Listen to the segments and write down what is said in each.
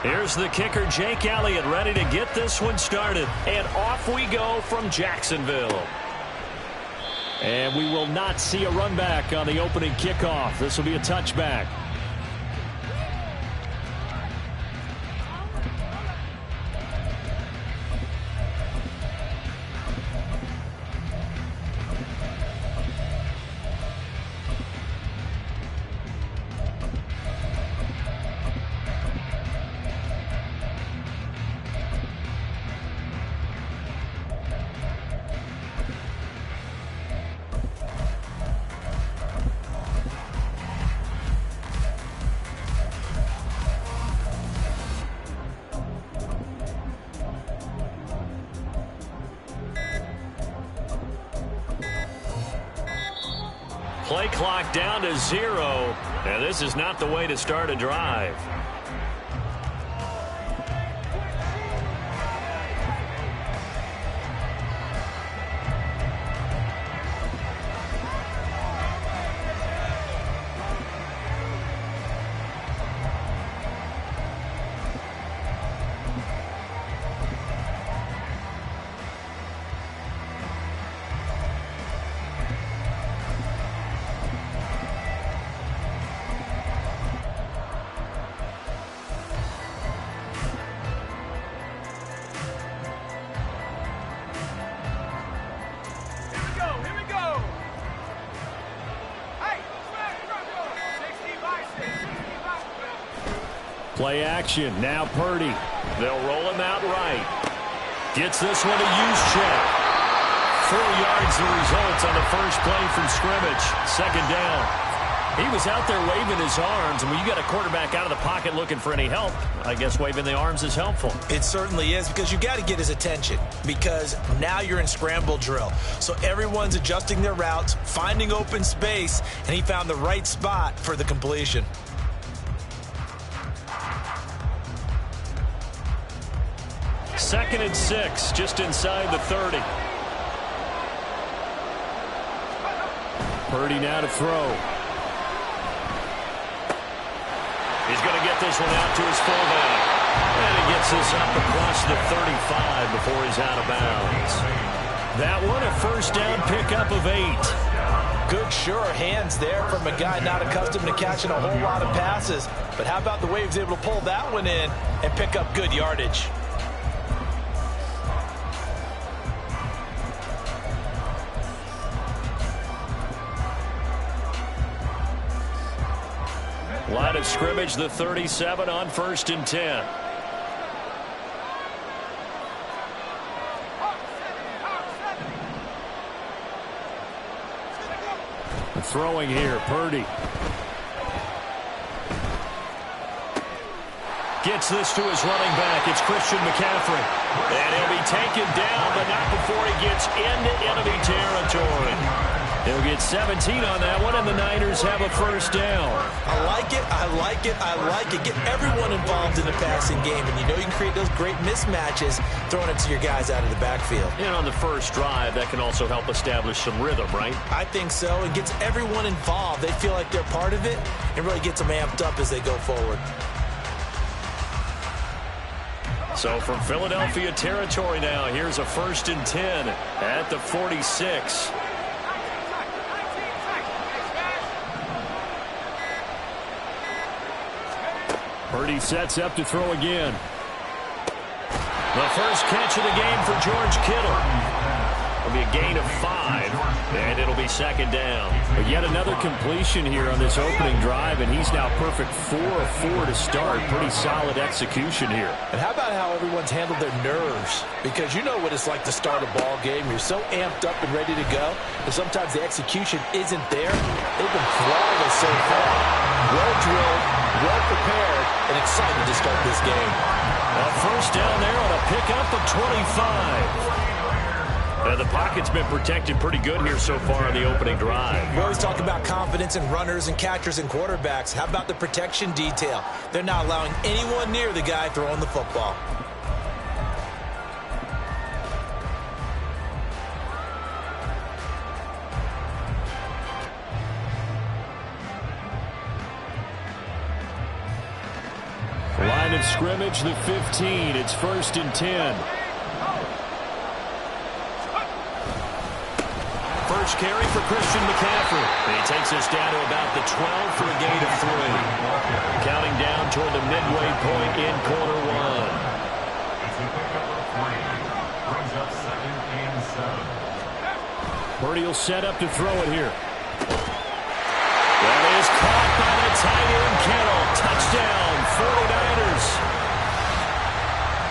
Here's the kicker, Jake Elliott, ready to get this one started. And off we go from Jacksonville. And we will not see a run back on the opening kickoff. This will be a touchback. Play clock down to 0. And this is not the way to start a drive. Play action. Now Purdy. They'll roll him out right. Gets this one to use check. 4 yards the result on the first play from scrimmage. Second down. He was out there waving his arms, and when you got a quarterback out of the pocket looking for any help, I guess waving the arms is helpful. It certainly is, because you got to get his attention, because now you're in scramble drill. So everyone's adjusting their routes, finding open space, and he found the right spot for the completion. Second and 6, just inside the 30. Purdy now to throw. He's going to get this one out to his fullback. And he gets this up across the 35 before he's out of bounds. That one a first down pickup of 8. Good, sure hands there from a guy not accustomed to catching a whole lot of passes. But how about the way he was able to pull that one in and pick up good yardage? Line of scrimmage, the 37 on 1st and 10. Throwing here, Purdy. Gets this to his running back. It's Christian McCaffrey. And he'll be taken down, but not before he gets into enemy territory. He'll get 17 on that one, and the Niners have a first down. I like it, I like it, I like it. Get everyone involved in the passing game, and you know you can create those great mismatches throwing it to your guys out of the backfield. And on the first drive, that can also help establish some rhythm, right? I think so. It gets everyone involved. They feel like they're part of it, and really gets them amped up as they go forward. So from Philadelphia territory now, here's a 1st and 10 at the 46. Purdy sets up to throw again. The first catch of the game for George Kittle. It'll be a gain of 5, and it'll be second down. But yet another completion here on this opening drive, and he's now perfect 4 of 4 to start. Pretty solid execution here. And how about how everyone's handled their nerves? Because you know what it's like to start a ball game. You're so amped up and ready to go, and sometimes the execution isn't there. They've been flawless so far. Well drilled, well prepared, and excited to start this game. A first down there on a pickup of 25. The pocket's been protected pretty good here so far on the opening drive. We always talk about confidence in runners and catchers and quarterbacks. How about the protection detail? They're not allowing anyone near the guy throwing the football. of scrimmage, the 15. It's 1st and 10. First carry for Christian McCaffrey. And he takes us down to about the 12 for a gain of 3. Counting down toward the midway point in quarter 1. Purdy will set up to throw it here. That is caught by the tight end, Kittle. Touchdown, 49ers.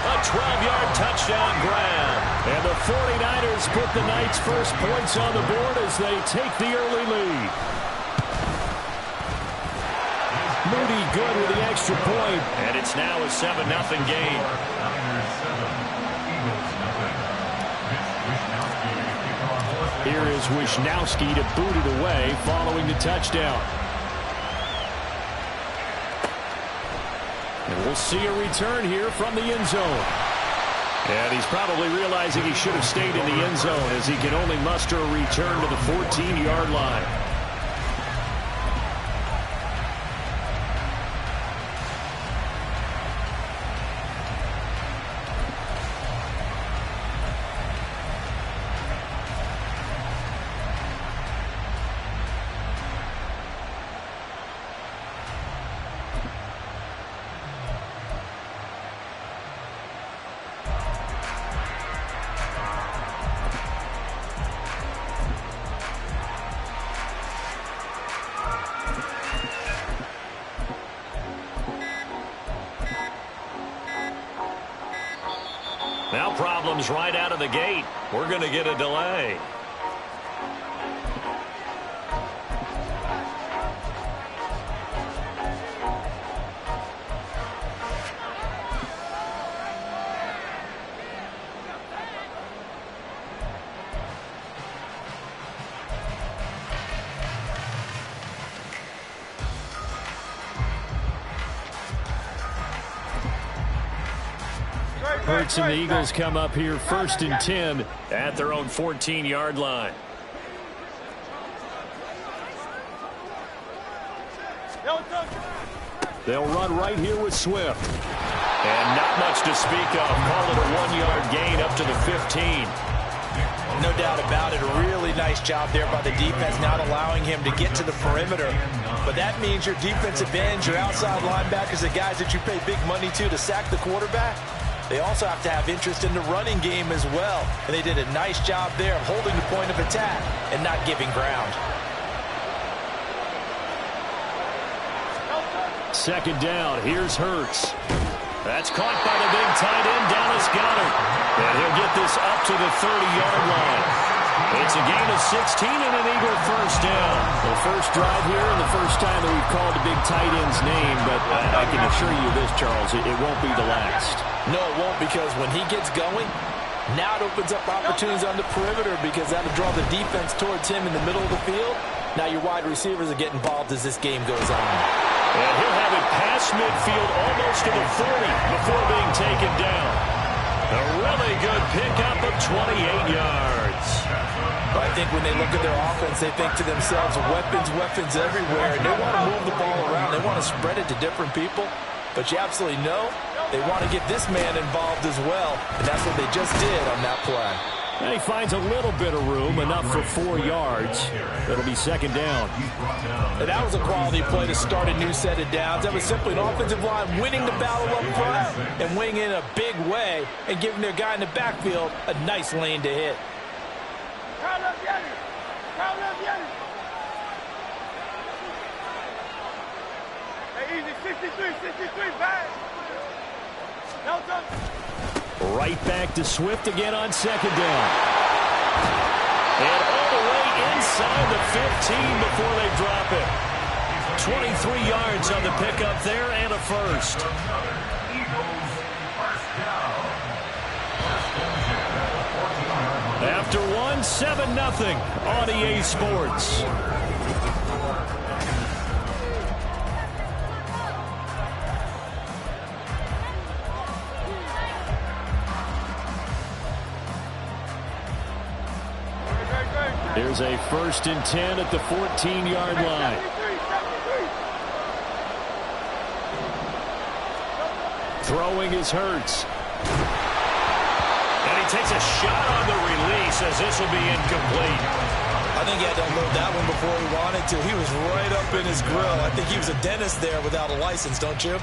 A 12-yard touchdown grab. And the 49ers put the Knights' first points on the board as they take the early lead. Moody good with the extra point. And it's now a 7-0 game. Here is Wisnowski to boot it away following the touchdown. And we'll see a return here from the end zone. And he's probably realizing he should have stayed in the end zone as he can only muster a return to the 14-yard line. Now problems right out of the gate. We're going to get a delay. Curt and the Eagles come up here 1st and 10 at their own 14-yard line. They'll run right here with Swift. And not much to speak of. Call it a 1-yard gain up to the 15. No doubt about it. A really nice job there by the defense, not allowing him to get to the perimeter. But that means your defensive ends, your outside linebackers, the guys that you pay big money to sack the quarterback, they also have to have interest in the running game as well. And they did a nice job there of holding the point of attack and not giving ground. Second down. Here's Hurts. That's caught by the big tight end, Dallas Goedert. And he'll get this up to the 30-yard line. It's a gain of 16 and an Eagle first down. The first drive here and the first time that we've called the big tight end's name. But I can assure you this, Charles, it won't be the last. No, it won't, because when he gets going, now it opens up opportunities on the perimeter because that'll draw the defense towards him in the middle of the field. Now your wide receivers are getting involved as this game goes on. And he'll have it past midfield almost to the 40 before being taken down. A really good pickup of 28 yards. I think when they look at their offense, they think to themselves, weapons everywhere. And they want to move the ball around. They want to spread it to different people. But you absolutely know they want to get this man involved as well. And that's what they just did on that play. And he finds a little bit of room, enough for 4 yards. It'll be second down. And that was a quality play to start a new set of downs. That was simply an offensive line winning the battle up front and winning in a big way and giving their guy in the backfield a nice lane to hit. Hey, easy, 63, back. Right back to Swift again on second down. And all the way inside the 15 before they drop it. 23 yards on the pickup there and a first. After one, 7-0 on EA Sports. Here's a 1st and 10 at the 14-yard line. Throwing is Hurts. And he takes a shot on the release as this will be incomplete. I think he had to unload that one before he wanted to. He was right up in his grill. I think he was a dentist there without a license, don't you?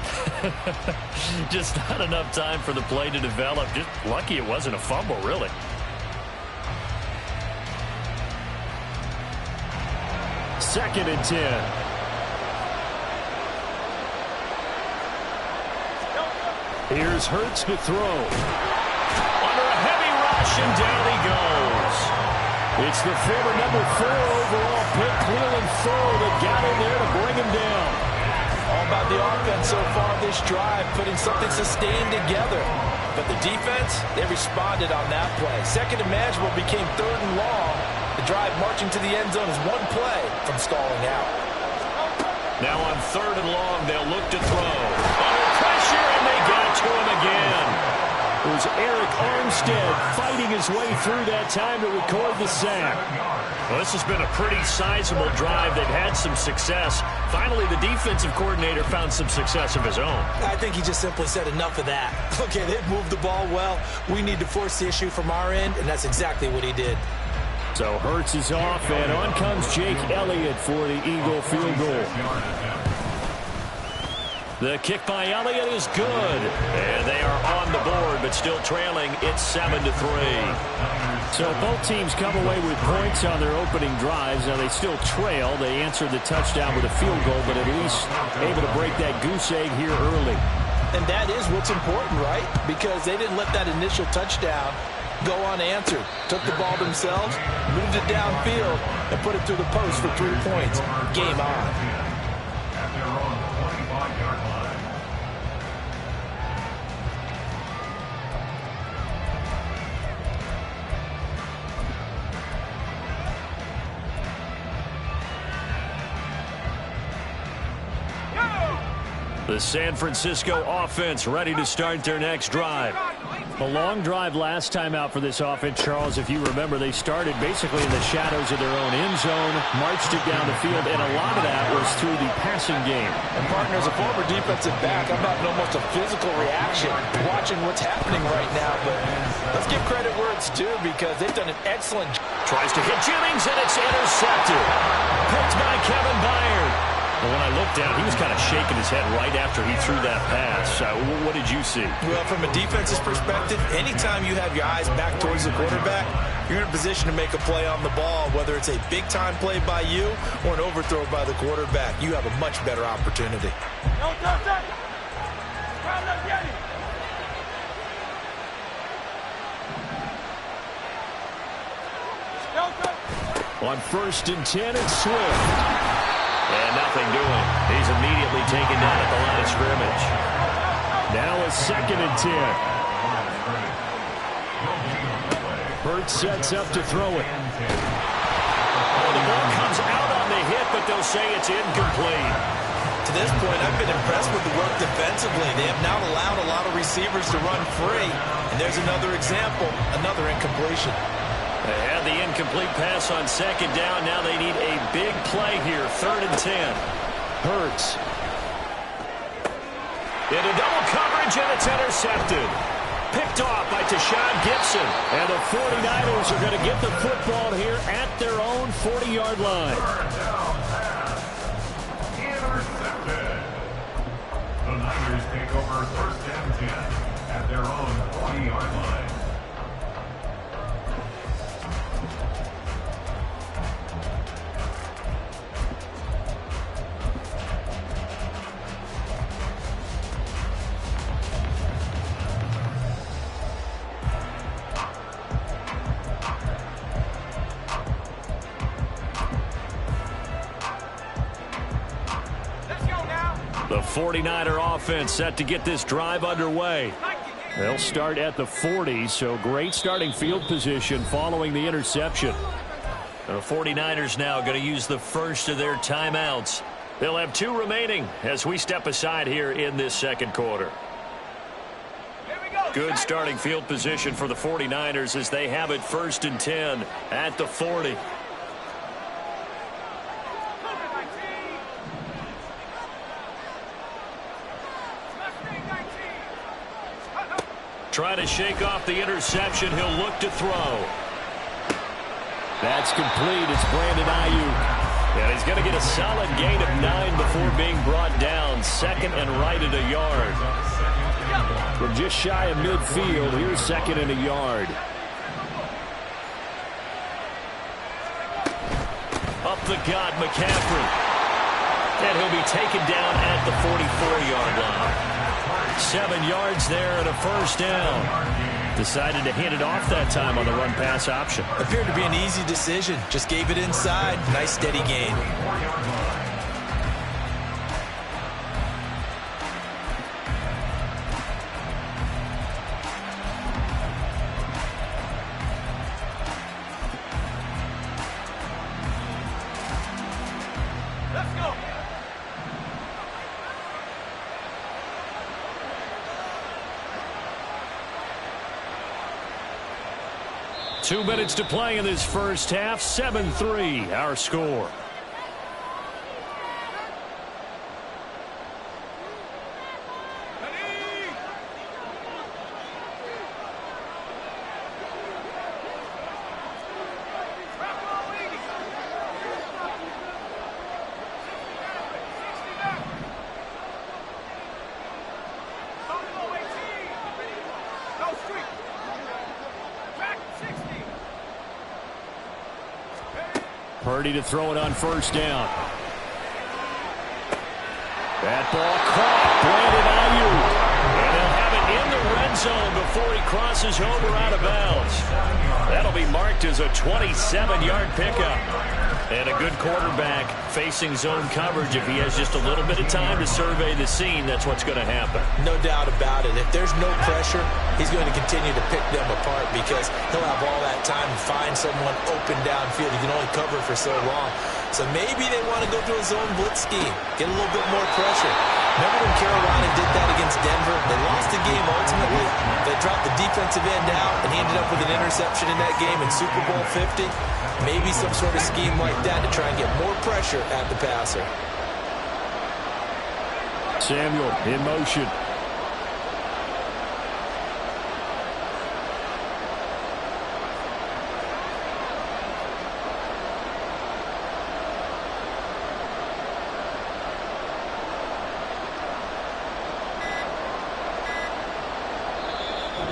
Just not enough time for the play to develop. Just lucky it wasn't a fumble, really. Second and 10. Here's Hurts to throw. Under a heavy rush, and down he goes. It's the former number 4 overall pick, Cleveland Ferrell, that got in there to bring him down. All about the offense so far this drive, putting something sustained together. But the defense, they responded on that play. Second and manageable became third and long. The drive marching to the end zone is one play from stalling out. Now on third and long, they'll look to throw. Under pressure, and they got to him again. It was Eric Armstead fighting his way through that time to record the sack. Well, this has been a pretty sizable drive. They've had some success. Finally, the defensive coordinator found some success of his own. I think he just simply said enough of that. Okay, they've moved the ball well. We need to force the issue from our end, and that's exactly what he did. So Hurts is off, and on comes Jake Elliott for the Eagle field goal. The kick by Elliott is good, and they are on the board, but still trailing. It's 7-3. So both teams come away with points on their opening drives. Now they still trail. They answered the touchdown with a field goal, but at least able to break that goose egg here early. And that is what's important, right? Because they didn't let that initial touchdown go unanswered. Took the ball themselves, moved it downfield, and put it through the post for 3 points. Game on. The San Francisco offense ready to start their next drive. A long drive last time out for this offense, Charles. If you remember, they started basically in the shadows of their own end zone, marched it down the field, and a lot of that was through the passing game. And, partner, as a former defensive back, I'm having almost a physical reaction watching what's happening right now. But let's give credit where it's due because they've done an excellent job. Tries to hit Jennings, and it's intercepted. Picked by Kevin Byard. Well, when I looked down, he was kind of shaking his head right after he threw that pass. What did you see? Well, from a defense's perspective, anytime you have your eyes back towards the quarterback, you're in a position to make a play on the ball, whether it's a big-time play by you or an overthrow by the quarterback. You have a much better opportunity. On 1st and 10, it's Swift. And nothing doing. He's immediately taken down at the line of scrimmage. Now a 2nd and 10. Hurts sets up to throw it. Oh, the ball comes out on the hit, but they'll say it's incomplete. To this point, I've been impressed with the work defensively. They have not allowed a lot of receivers to run free. And there's another example, another incompletion. They had the incomplete pass on 2nd down. Now they need a big play here. 3rd and 10. Hurts. Into double coverage, and it's intercepted. Picked off by Tashawn Gibson. And the 49ers are going to get the football here at their own 40-yard line. Intercepted. The Niners take over 1st and 10 at their own 40-yard line. The 49er offense set to get this drive underway. They'll start at the 40, so great starting field position following the interception. The 49ers now going to use the first of their timeouts. They'll have 2 remaining as we step aside here in this 2nd quarter. Good starting field position for the 49ers as they have it 1st and 10 at the 40. Trying to shake off the interception. He'll look to throw. That's complete. It's Brandon Ayuk. And he's going to get a solid gain of 9 before being brought down. Second and right at a yard. From just shy of midfield, here's second and a yard. Up the gut, McCaffrey. And he'll be taken down at the 44-yard line. 7 yards there and a first down. Decided to hand it off that time on the run-pass option. Appeared to be an easy decision. Just gave it inside. Nice steady gain. Let's go. 2 minutes to play in this first half. 7-3, our score. Purdy to throw it on first down. That ball caught. Brandon Ayuk. And they'll have it in the red zone before he crosses over out of bounds. That'll be marked as a 27-yard pickup. And a good quarterback facing zone coverage. If he has just a little bit of time to survey the scene, that's what's going to happen. No doubt about it. If there's no pressure, he's going to continue to pick them apart because he'll have all that time to find someone open downfield. He can only cover for so long. So maybe they want to go to a zone blitz scheme, get a little bit more pressure. Remember when Carolina did that against Denver? They lost the game ultimately. They dropped the defensive end out, and he ended up with an interception in that game in Super Bowl 50. Maybe some sort of scheme like that to try and get more pressure at the passer. Samuel in motion.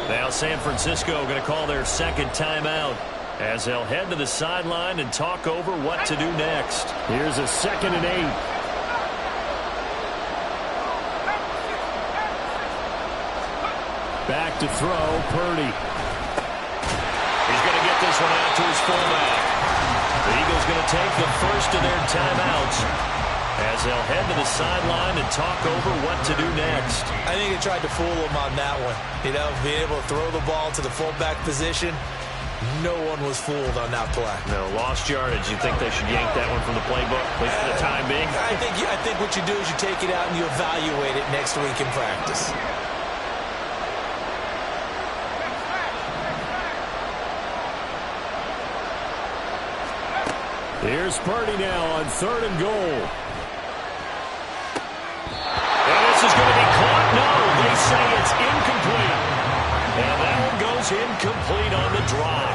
Now San Francisco going to call their second timeout as they'll head to the sideline and talk over what to do next. Here's a 2nd and 8. Back to throw, Purdy. He's going to get this one out to his fullback. The Eagles going to take the first of their timeouts as they'll head to the sideline and talk over what to do next. I think they tried to fool him on that one. You know, being able to throw the ball to the fullback position. No one was fooled on that play. No, lost yardage. You think they should yank that one from the playbook, at least for the time being? I think what you do is you take it out and you evaluate it next week in practice. Here's Purdy now on 3rd and goal. And this is going to be caught. No, they say it's incomplete. And that one goes incomplete on the drop.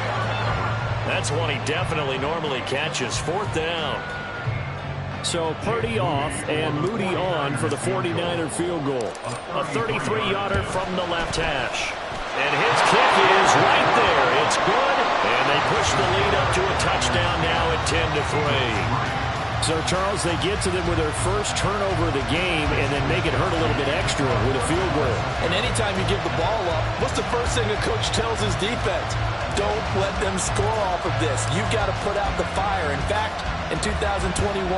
That's one he definitely normally catches. 4th down. So Purdy off and Moody on for the 49er field goal. A 33-yarder from the left hash. And his kick is right there. It's good. And they push the lead up to a touchdown now at 10-3. So, Charles, they get to them with their first turnover of the game and then make it hurt a little bit extra with a field goal. And anytime you give the ball up, what's the first thing a coach tells his defense? Don't let them score off of this. You've got to put out the fire. In fact, in 2021,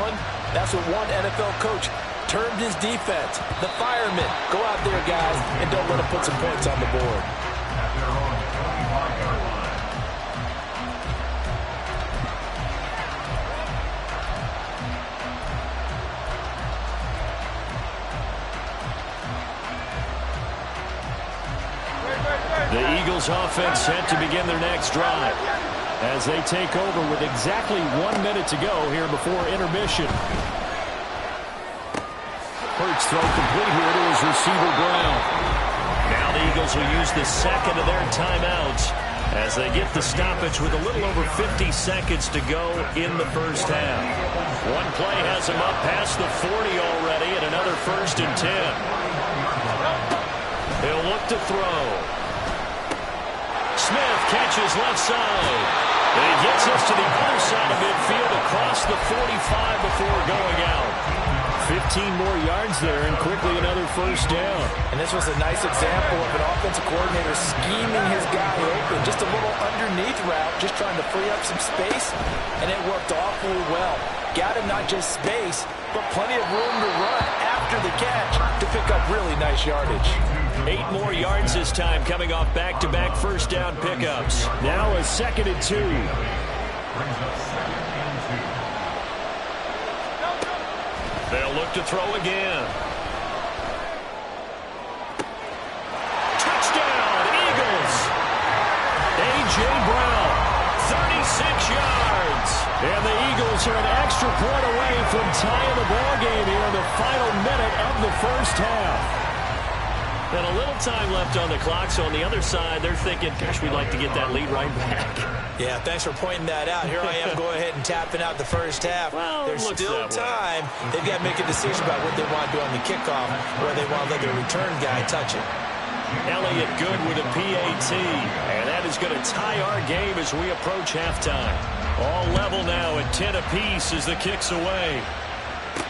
that's what one NFL coach termed his defense. The firemen. Go out there, guys, and don't let them put some points on the board. The Eagles offense set to begin their next drive as they take over with exactly 1 minute to go here before intermission. Curt's throw complete here to his receiver Brown. Now the Eagles will use the second of their timeouts as they get the stoppage with a little over 50 seconds to go in the first half. One play has them up past the 40 already, and another 1st and 10. He'll look to throw. Smith catches left side. And he gets us to the other side of midfield across the 45 before going out. 15 more yards there, and quickly another 1st down. And this was a nice example of an offensive coordinator scheming his guy open. Just a little underneath route, just trying to free up some space, and it worked awfully well. Got him not just space, but plenty of room to run after the catch to pick up really nice yardage. 8 more yards this time, coming off back-to-back 1st down pickups. Now a 2nd and 2. Brings up 2nd and 2. They'll look to throw again. Touchdown, Eagles! A.J. Brown, 36 yards. And the Eagles are an extra point away from tying the ball game here in the final minute of the first half. And a little time left on the clock, so on the other side, they're thinking, gosh, we'd like to get that lead right back. Yeah, thanks for pointing that out. Here I am going ahead and tapping out the first half. Well, there's still time. They've got to make a decision about what they want to do on the kickoff, or they want to let their return guy touch it. Elliott good with a PAT, and that is going to tie our game as we approach halftime. All level now at 10 apiece as the kick's away.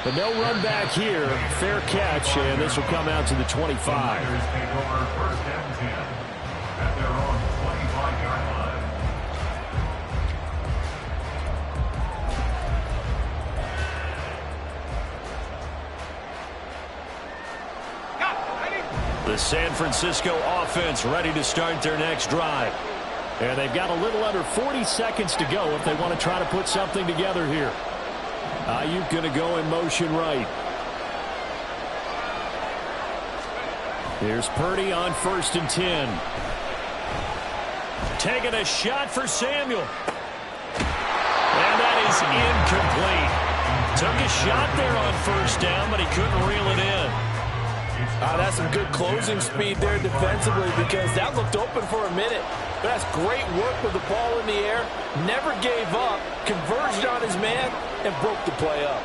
But no run back here. Fair catch, and this will come out to the 25. The Niners take over 1st and 10 at their own 25-yard line. The San Francisco offense ready to start their next drive. And they've got a little under 40 seconds to go if they want to try to put something together here. Ayuk going to go in motion right. Here's Purdy on 1st and 10. Taking a shot for Samuel. And that is incomplete. Took a shot there on 1st down, but he couldn't reel it in. That's some good closing speed there defensively, because that looked open for a minute. But that's great work with the ball in the air. Never gave up, converged on his man, and broke the play up.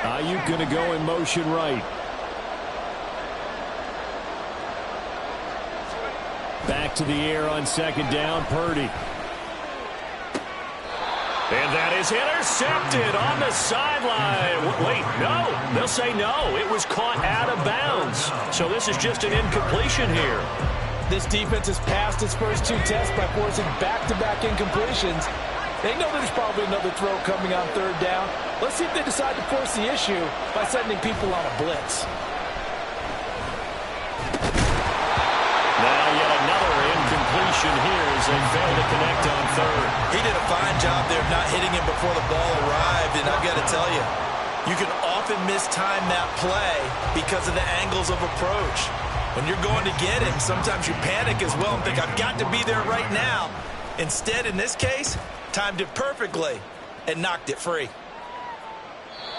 Ayuk going to go in motion right. Back to the air on 2nd down, Purdy. And that is intercepted on the sideline. Wait, no. They'll say no. It was caught out of bounds. So this is just an incompletion here. This defense has passed its first 2 tests by forcing back-to-back incompletions. They know there's probably another throw coming on 3rd down. Let's see if they decide to force the issue by sending people on a blitz. Now yet another incompletion here as they fail to connect on 3rd. He did a fine job there of not hitting him before the ball arrived, and I've got to tell you, you can often mistime that play because of the angles of approach. When you're going to get him, sometimes you panic as well and think, I've got to be there right now. Instead, in this case, timed it perfectly and knocked it free.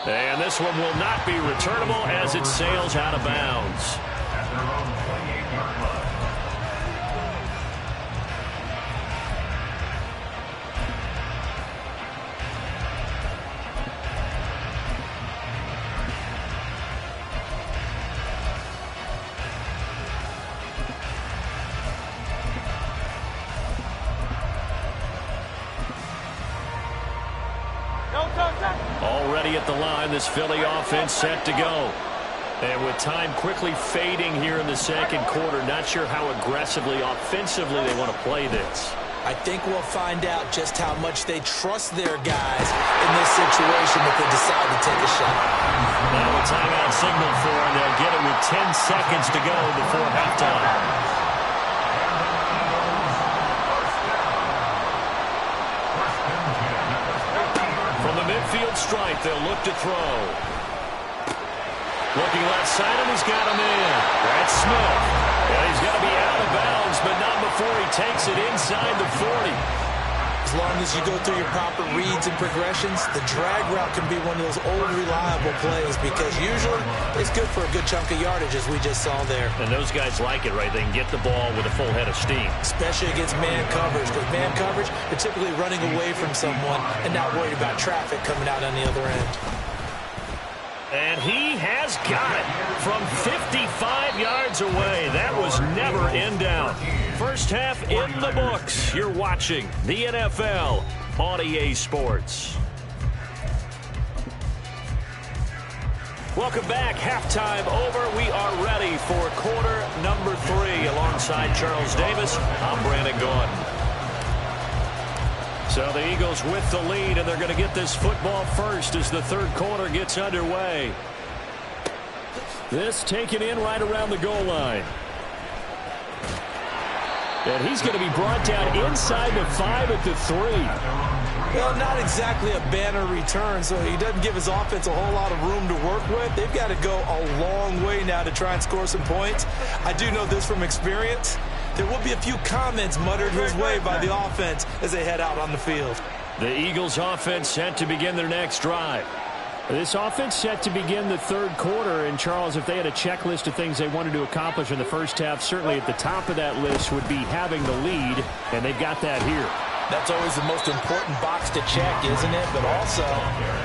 And this one will not be returnable as it sails out of bounds. At their own 28-yard line. Already at the line, this Philly offense set to go. And with time quickly fading here in the 2nd quarter, not sure how aggressively, offensively they want to play this. I think we'll find out just how much they trust their guys in this situation if they decide to take a shot. Now a timeout signal for them. They'll get it with 10 seconds to go before halftime. From the midfield stripe, they'll look to throw. Looking left side, and he's got him in. That's Smith. And he's going to be out of bounds, but not before he takes it inside the 40. As long as you go through your proper reads and progressions, the drag route can be one of those old reliable plays because usually it's good for a good chunk of yardage, as we just saw there. And those guys like it, right? They can get the ball with a full head of steam. Especially against man coverage. With man coverage, they're typically running away from someone and not worried about traffic coming out on the other end. And he has got it from 55 yards away. That was never in doubt. First half in the books. You're watching the NFL on EA Sports. Welcome back. Halftime over. We are ready for quarter number 3. Alongside Charles Davis, I'm Brandon Gordon. So the Eagles with the lead, and they're going to get this football first as the third quarter gets underway. This taken in right around the goal line. And he's going to be brought down inside the 5 at the 3. Well, not exactly a banner return, so he doesn't give his offense a whole lot of room to work with. They've got to go a long way now to try and score some points. I do know this from experience. There will be a few comments muttered his way by the offense as they head out on the field. The Eagles offense set to begin their next drive. This offense set to begin the third quarter. And, Charles, if they had a checklist of things they wanted to accomplish in the first half, certainly at the top of that list would be having the lead, and they've got that here. That's always the most important box to check, isn't it? But also,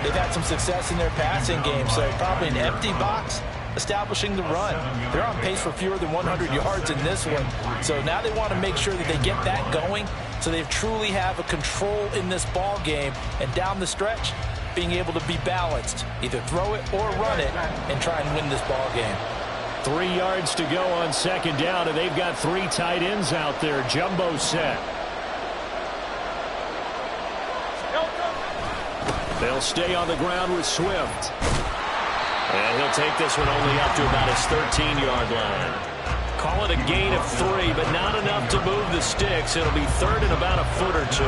they've had some success in their passing game, so probably an empty box establishing the run. They're on pace for fewer than 100 yards in this one. So now they want to make sure that they get that going so they truly have a control in this ball game. And down the stretch, being able to be balanced. Either throw it or run it and try and win this ball game. 3 yards to go on second down, and they've got 3 tight ends out there. Jumbo set. They'll stay on the ground with Swift. And he'll take this one only up to about his 13-yard line. Call it a gain of 3, but not enough to move the sticks. It'll be third and about a foot or 2.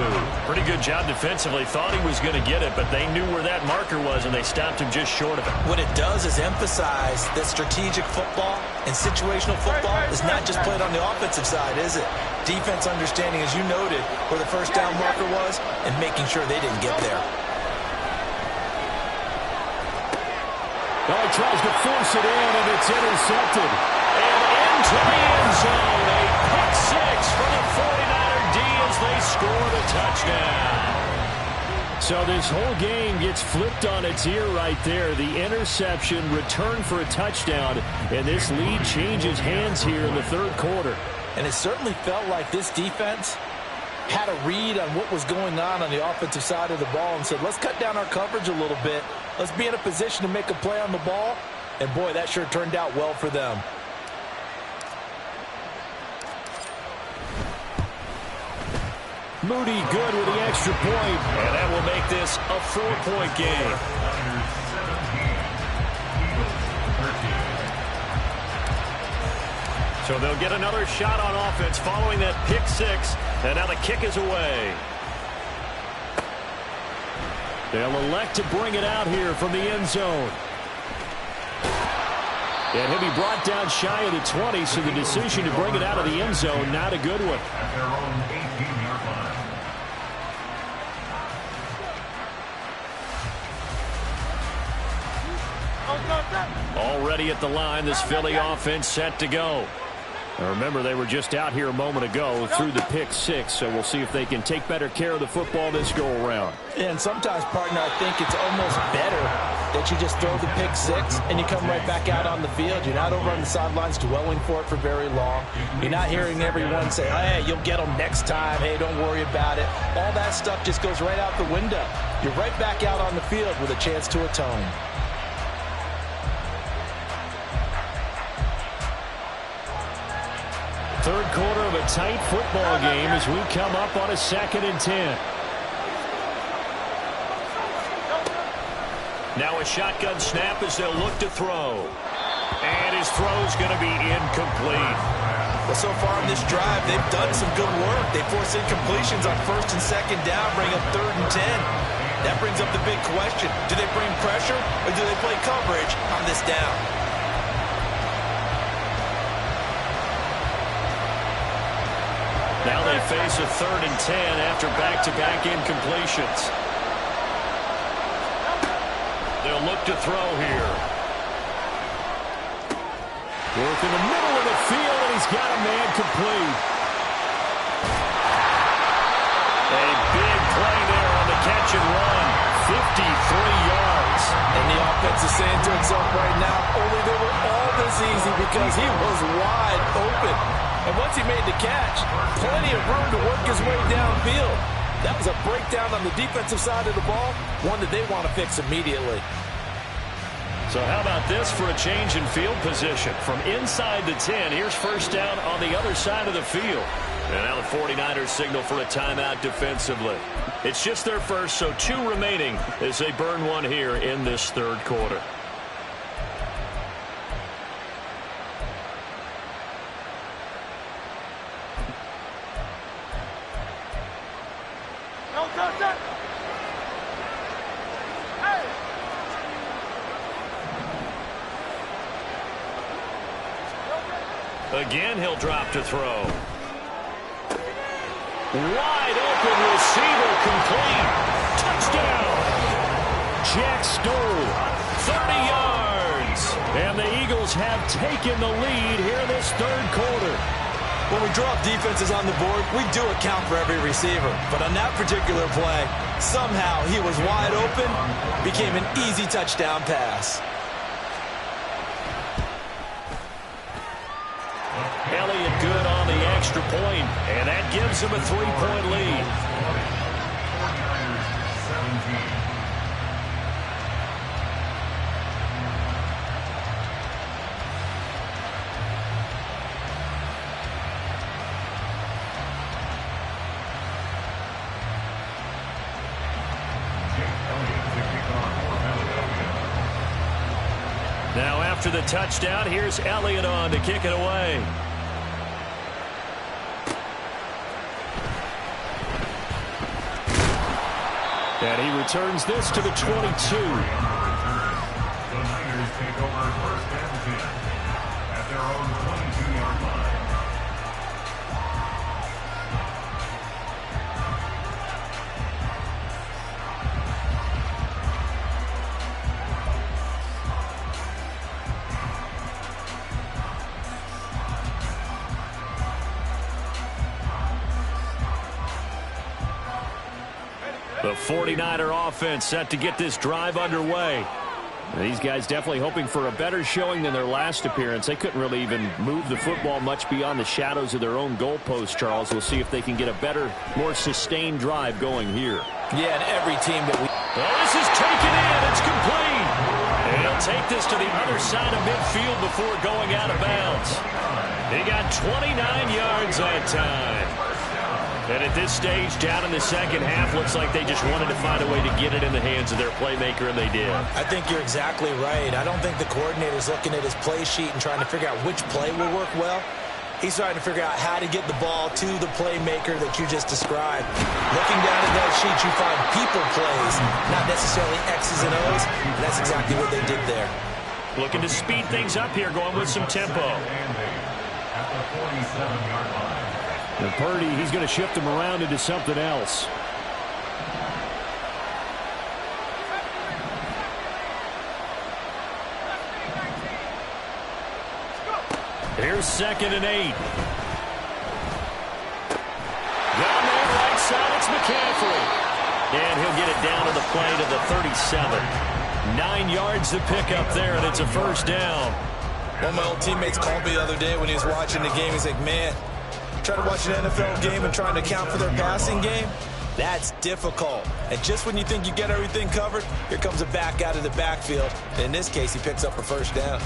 Pretty good job defensively. Thought he was going to get it, but they knew where that marker was, and they stopped him just short of it. What it does is emphasize that strategic football and situational football is not just played on the offensive side, is it? Defense understanding, as you noted, where the first down marker was and making sure they didn't get there. Well, he tries to force it in, and it's intercepted. And into the end zone. A pick 6 for the 49er D as they score the touchdown. So this whole game gets flipped on its ear right there. The interception, return for a touchdown, and this lead changes hands here in the third quarter. And it certainly felt like this defense had a read on what was going on the offensive side of the ball and said, let's cut down our coverage a little bit. Let's be in a position to make a play on the ball. And, boy, that sure turned out well for them. Moody good with the extra point. And that will make this a 4-point game. So they'll get another shot on offense following that pick 6. And now the kick is away. They'll elect to bring it out here from the end zone. And he'll be brought down shy of the 20, so the decision to bring it out of the end zone, not a good one. At their own 18-yard line. Already at the line, this Philly offense set to go. Now remember, they were just out here a moment ago through the pick 6, so we'll see if they can take better care of the football this go-around. And sometimes, partner, I think it's almost better that you just throw the pick 6 and you come right back out on the field. You're not over on the sidelines dwelling for it for very long. You're not hearing everyone say, hey, you'll get them next time. Hey, don't worry about it. All that stuff just goes right out the window. You're right back out on the field with a chance to atone. Third quarter of a tight football game as we come up on a 2nd and 10. Now a shotgun snap as they'll look to throw. And his throw's going to be incomplete. Well, so far in this drive, they've done some good work. They force incompletions on 1st and 2nd down, bring up 3rd and 10. That brings up the big question. Do they bring pressure or do they play coverage on this down? Now they face a 3rd and 10 after back-to-back incompletions. They'll look to throw here. Work in the middle of the field, and he's got a man complete. A big play there on the catch and run. 53 yards. And the offense is saying to itself right now, only they were all this easy because he was wide open. And once he made the catch, plenty of room to work his way downfield. That was a breakdown on the defensive side of the ball, one that they want to fix immediately. So how about this for a change in field position? From inside the 10, here's first down on the other side of the field. And now the 49ers signal for a timeout defensively. It's just their first, so 2 remaining as they burn one here in this 3rd quarter. No touch it. Hey. Again, he'll drop to throw. Wide open receiver complete. Touchdown. Jack Stoll, 30 yards. And the Eagles have taken the lead here in this 3rd quarter. When we drop defenses on the board, we do account for every receiver. But on that particular play, somehow he was wide open, became an easy touchdown pass. Elliott good on the extra point, and that gives him a 3-point lead. 49ers 17. Now after the touchdown, here's Elliott on to kick it away. And he returns this to the 22. The Niners take over 1st and 10 at their own 22-yard line. The 49er offense set to get this drive underway. And these guys definitely hoping for a better showing than their last appearance. They couldn't really even move the football much beyond the shadows of their own goalpost, Charles. We'll see if they can get a better, more sustained drive going here. Yeah, and every team that we... Well, this is taken in. It's complete. And he'll take this to the other side of midfield before going out of bounds. He got 29 yards that time. And at this stage, down in the second half, looks like they just wanted to find a way to get it in the hands of their playmaker, and they did. I think you're exactly right. I don't think the coordinator's looking at his play sheet and trying to figure out which play will work well. He's trying to figure out how to get the ball to the playmaker that you just described. Looking down at that sheet, you find people plays, not necessarily X's and O's, and that's exactly what they did there. Looking to speed things up here, going with some tempo. At the 47-yard line. And Purdy, he's going to shift him around into something else. Here's 2nd and 8. Down there, right side, it's McCaffrey. And he'll get it down to the play to the 37. 9 yards to pick up there, and it's a first down. One of my old teammates called me the other day when he was watching the game. He's like, man, trying to watch an NFL game and trying to account for their passing game, that's difficult. And just when you think you get everything covered, here comes a back out of the backfield. And in this case, he picks up a first down.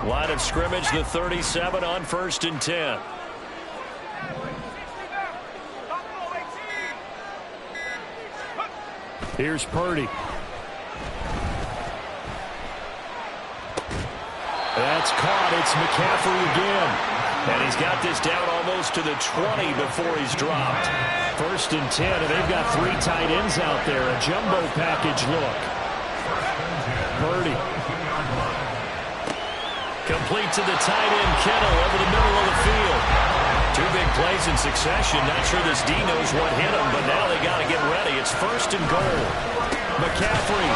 Line of scrimmage, the 37 on 1st and 10. Here's Purdy. That's caught. It's McCaffrey again. And he's got this down almost to the 20 before he's dropped. 1st and 10, and they've got 3 tight ends out there. A jumbo package look. Purdy. Complete to the tight end, Kittle, over the middle of the field. 2 big plays in succession. Not sure this D knows what hit him, but now they got to get ready. It's 1st and goal. McCaffrey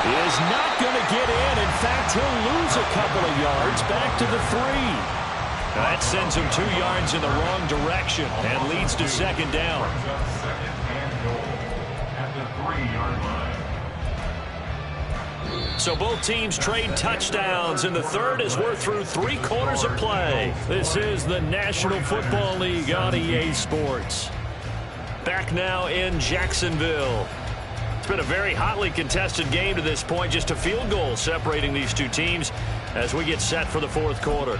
is not going to get in. In fact, he'll lose a couple of yards back to the 3. That sends him 2 yards in the wrong direction and leads to 2nd down. 2nd and goal at the 3-yard line. So both teams trade touchdowns, and the 3rd as we're through 3 quarters of play. This is the National Football League on EA Sports. Back now in Jacksonville. It's been a very hotly contested game to this point. Just a field goal separating these 2 teams as we get set for the 4th quarter.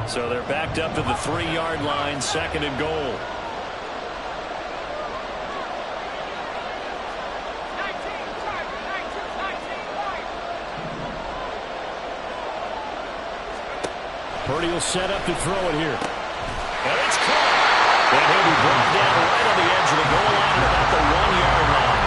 So they're backed up to the 3-yard line, 2nd and goal. Purdy will set up to throw it here. And it's caught. And he'll be brought down right on the edge of the goal line at about the 1-yard line.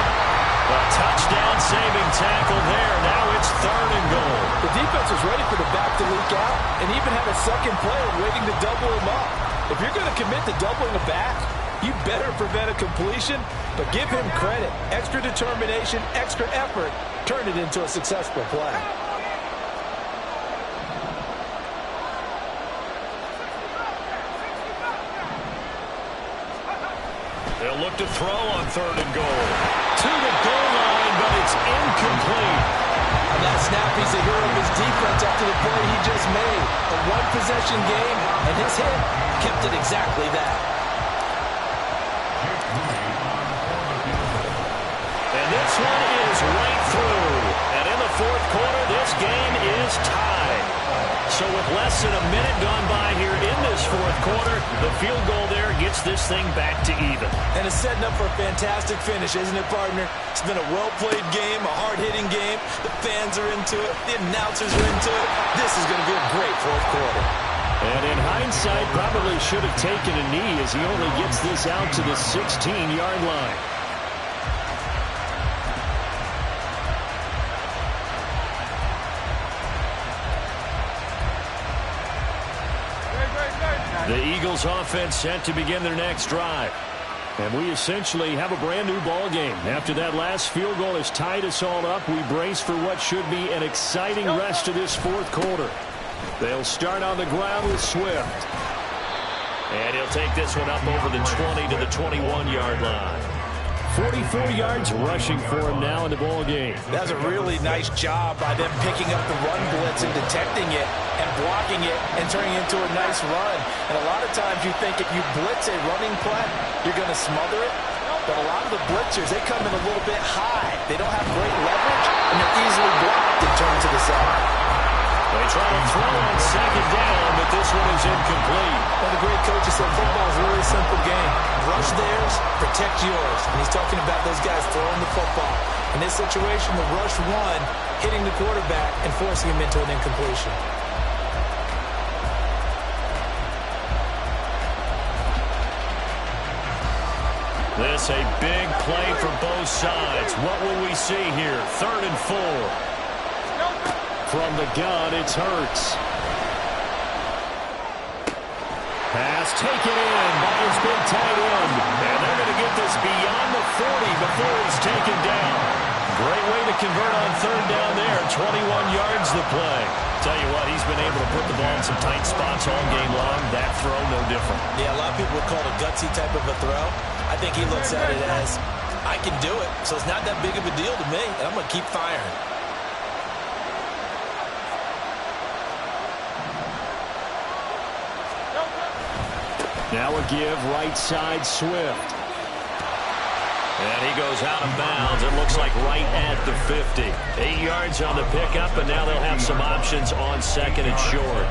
A touchdown-saving tackle there. Now it's 3rd and goal. The defense was ready for the back to leak out and even had a second player waiting to double him up. If you're going to commit to doubling a back, you better prevent a completion, but give him credit. Extra determination, extra effort, turn it into a successful play. They'll look to throw on 3rd and goal. To the goal line, but it's incomplete. On that snap, he's a hero of his defense after the play he just made. A one-possession game, and his hit kept it exactly that. And this one is right through. And in the 4th quarter, this game is tied. So with less than a minute gone by here in this 4th quarter, the field goal there gets this thing back to even. And it's setting up for a fantastic finish, isn't it, partner? It's been a well-played game, a hard-hitting game. The fans are into it. The announcers are into it. This is going to be a great 4th quarter. And in hindsight, probably should have taken a knee as he only gets this out to the 16-yard line. The Eagles offense set to begin their next drive. And we essentially have a brand new ball game. After that last field goal has tied us all up, we brace for what should be an exciting rest of this 4th quarter. They'll start on the ground with Swift. And he'll take this one up over the 20 to the 21-yard line. 44 yards rushing for him now in the ball game. That's a really nice job by them picking up the run blitz and detecting it and blocking it and turning it into a nice run. And a lot of times you think if you blitz a running play, you're going to smother it. But a lot of the blitzers, they come in a little bit high. They don't have great leverage, and they're easily blocked and turned to the side. They try to throw on 2nd down, but this one is incomplete. Well, the great coach has said football is a really simple game. Rush theirs, protect yours. And he's talking about those guys throwing the football. In this situation, the rush one, hitting the quarterback and forcing him into an incompletion. This a big play for both sides. What will we see here? 3rd and 4. From the gun, it's Hurts. Pass taken in by his big tight end. And they're going to get this beyond the 40 before he's taken down. Great way to convert on 3rd down there. 21 yards the play. Tell you what, he's been able to put the ball in some tight spots all game long. That throw, no different. Yeah, a lot of people would call it a gutsy type of a throw. I think he looks at it as, I can do it. So it's not that big of a deal to me, and I'm going to keep firing. Now a give right side Swift. And he goes out of bounds. It looks like right at the 50. 8 yards on the pickup, and now they'll have some options on 2nd and short.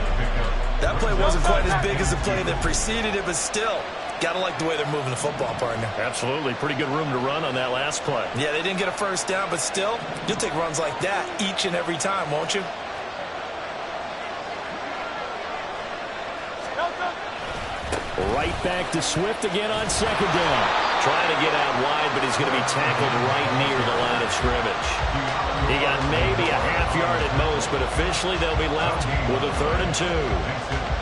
That play wasn't quite as big as the play that preceded it, but still, Gotta like the way they're moving the football, partner. Absolutely. Pretty good room to run on that last play. Yeah, they didn't get a first down, but still, you'll take runs like that each and every time, won't you? Right back to Swift again on second down. Trying to get out wide, but he's going to be tackled right near the line of scrimmage. He got maybe a half yard at most, but officially they'll be left with a 3rd and 2.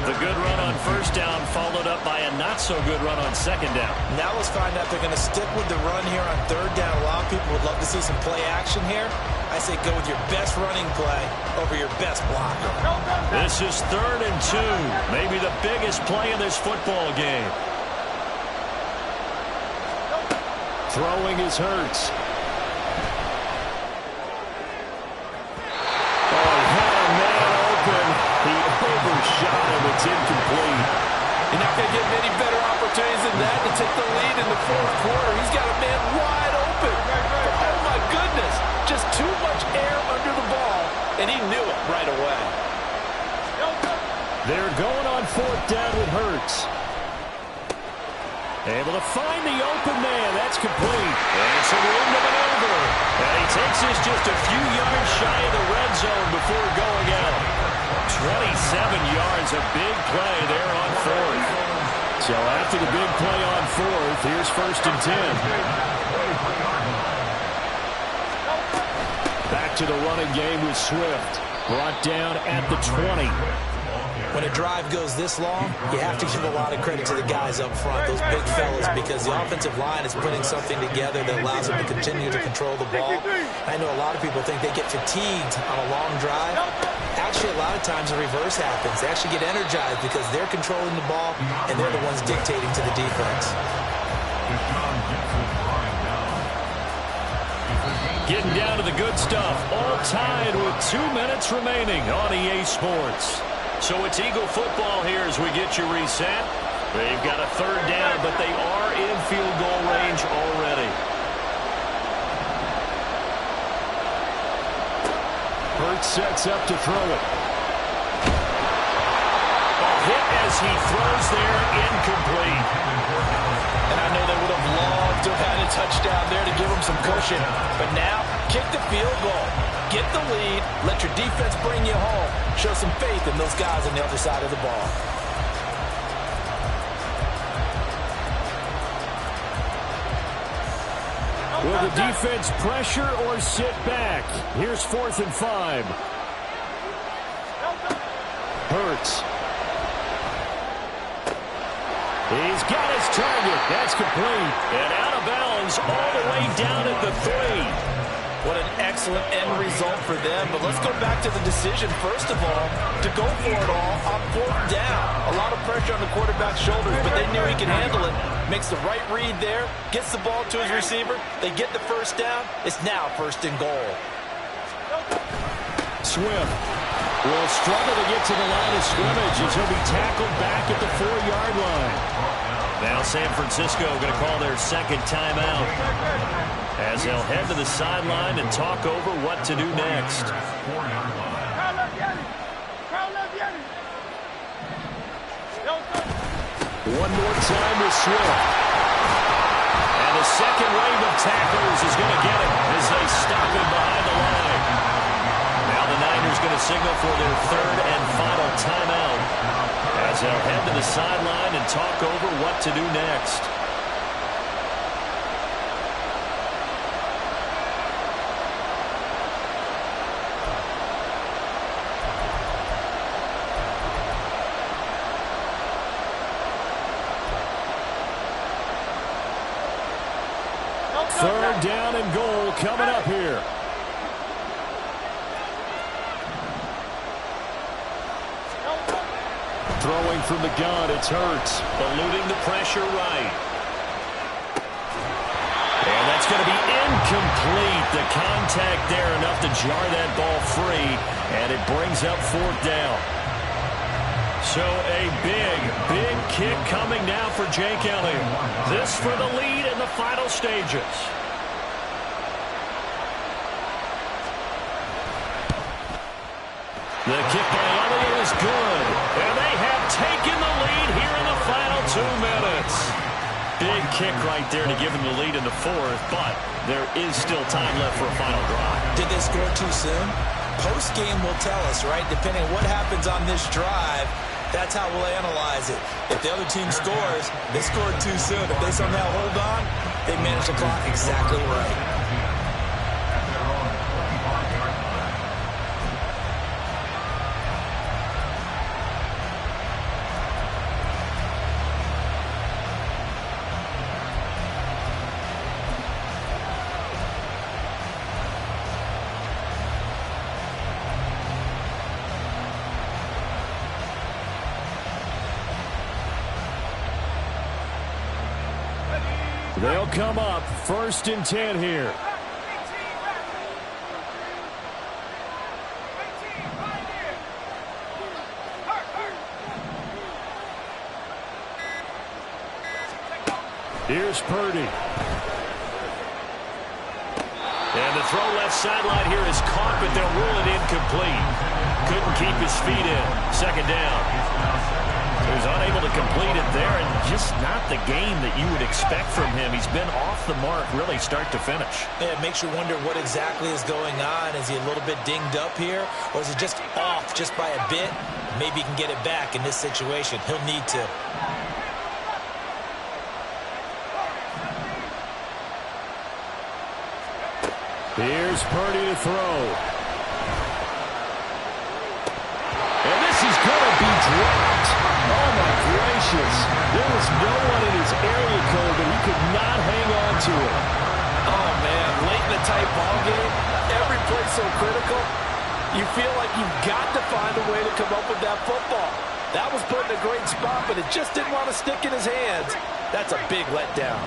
The good run on first down followed up by a not-so-good run on second down. Now let's find out they're going to stick with the run here on 3rd down. A lot of people would love to see some play action here. I say go with your best running play over your best blocker. This is 3rd and 2. Maybe the biggest play of this football game. Throwing is Hurts. Oh, he had a man open. He overshot him. It's incomplete. You're not going to get many better opportunities than that to take the lead in the 4th quarter. He's got a man wide open. Oh, my goodness. Just too much air under the ball, and he knew it right away. They're going on 4th down with Hurts. Able to find the open man. That's complete. And some room to maneuver. And he takes this just a few yards shy of the red zone before going out. 27 yards, a big play there on 4th. So after the big play on 4th, here's 1st and 10. Back to the running game with Swift. Brought down at the 20. When a drive goes this long, you have to give a lot of credit to the guys up front, those big fellas, because the offensive line is putting something together that allows them to continue to control the ball. I know a lot of people think they get fatigued on a long drive. Actually, a lot of times the reverse happens. They actually get energized because they're controlling the ball, and they're the ones dictating to the defense. Getting down to the good stuff. All tied with 2 minutes remaining on EA Sports. So it's Eagle football here as we get you reset. They've got a 3rd down, but they are in field goal range already. Hurts sets up to throw it. A hit as he throws there, incomplete. And I know they would have loved to have had a touchdown there to give them some cushion. But now, kick the field goal. Get the lead. Let your defense bring you home. Show some faith in those guys on the other side of the ball. Will the defense pressure or sit back? Here's 4th and 5. Hurts. He's got his target. That's complete. And out of bounds all the way down at the 3. What an excellent end result for them. But let's go back to the decision, first of all, to go for it all on 4th down. A lot of pressure on the quarterback's shoulders, but they knew he could handle it. Makes the right read there, gets the ball to his receiver. They get the first down. It's now 1st and goal. Swift will struggle to get to the line of scrimmage as he'll be tackled back at the 4-yard line. Now San Francisco going to call their 2nd timeout as they'll head to the sideline and talk over what to do next. One more time with Swift. And the second wave of tacklers is going to get him as they stop him behind the line. Now the Niners going to signal for their 3rd and final timeout as they'll head to the sideline and talk over what to do next. Third down and goal coming up here. Throwing from the gun, it's Hurts. Eluding the pressure right. And that's going to be incomplete. The contact there enough to jar that ball free. And it brings up 4th down. So a big kick coming now for Jake Elliott. This for the lead in the final stages. The kick by Elliott is good. And they have taken the lead here in the final 2 minutes. big kick right there to give them the lead in the fourth, but there is still time left for a final drive. Did they score too soon? Post-game will tell us, right? Depending on what happens on this drive, that's how we'll analyze it. If the other team scores, they scored too soon. If they somehow hold on, they manage the clock exactly right. They'll come up 1st and 10 here. Here's Purdy. And the throw left sideline here is caught, but they'll rule it incomplete. Couldn't keep his feet in. 2nd down. He was unable to complete it there, and just not the game that you would expect from him. He's been off the mark really start to finish. Yeah, it makes you wonder what exactly is going on. Is he a little bit dinged up here, or is he just off just by a bit? Maybe he can get it back in this situation. He'll need to. Here's Purdy to throw. And this is going to be dropped. Oh, my gracious. There was no one in his area code, but he could not hang on to it. Oh, man, late in the tight ball game, every play so critical, you feel like you've got to find a way to come up with that football. That was put in a great spot, but it just didn't want to stick in his hands. That's a big letdown.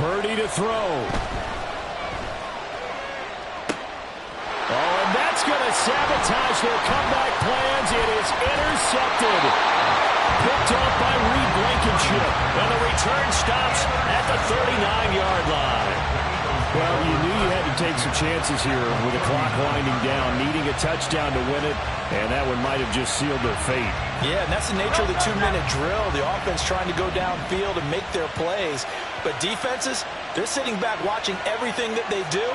Purdy to throw. Oh, and that's going to sabotage their comeback plans. It is intercepted. Picked off by Reed Blankenship. And the return stops at the 39-yard line. Well, you knew you had to take some chances here with the clock winding down, needing a touchdown to win it, and that one might have just sealed their fate. Yeah, and that's the nature of the 2-minute drill. The offense trying to go downfield and make their plays. But defenses, they're sitting back watching everything that they do,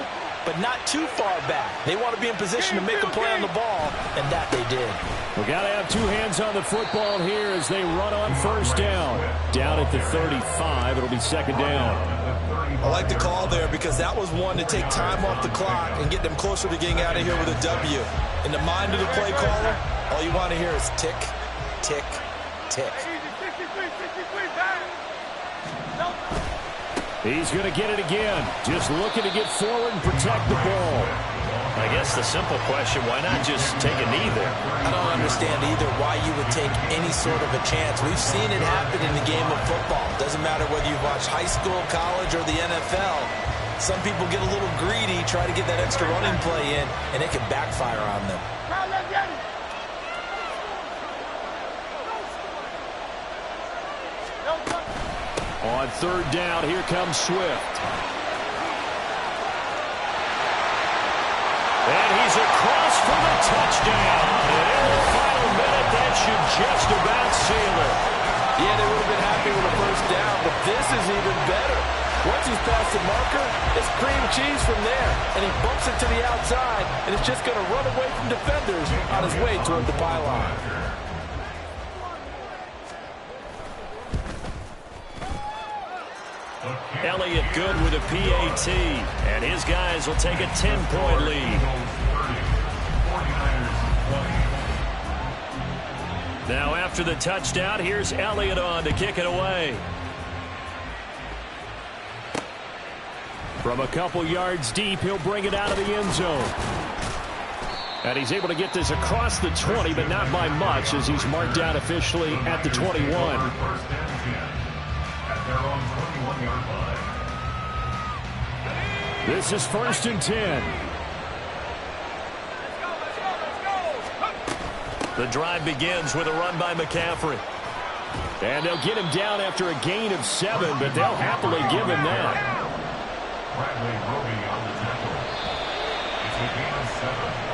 but not too far back. They want to be in position to make a play on the ball, and that they did. We got to have two hands on the football here as they run on first down. Down at the 35, it'll be 2nd down. I like the call there because that was one to take time off the clock and get them closer to getting out of here with a W. In the mind of the play caller, all you want to hear is tick, tick, tick. He's going to get it again. Just looking to get forward and protect the ball. I guess the simple question, why not just take a knee there? I don't understand either why you would take any sort of a chance. We've seen it happen in the game of football. Doesn't matter whether you watch high school, college, or the NFL. Some people get a little greedy, try to get that extra running play in, and it can backfire on them. On 3rd down, here comes Swift. And he's across for the touchdown. And in the final minute, that should just about seal it. Yeah, they would have been happy with a first down, but this is even better. Once he's past the marker, it's cream cheese from there. And he bumps it to the outside, and it's just going to run away from defenders on his way toward the pylon. Elliott good with a PAT, and his guys will take a 10-point lead. Now after the touchdown, here's Elliott on to kick it away. From a couple yards deep, he'll bring it out of the end zone. And he's able to get this across the 20, but not by much, as he's marked down officially at the 21. This is 1st and 10. The drive begins with a run by McCaffrey. And they'll get him down after a gain of 7, but they'll happily give him that. Bradley Roby on the tackle. It's a gain of 7.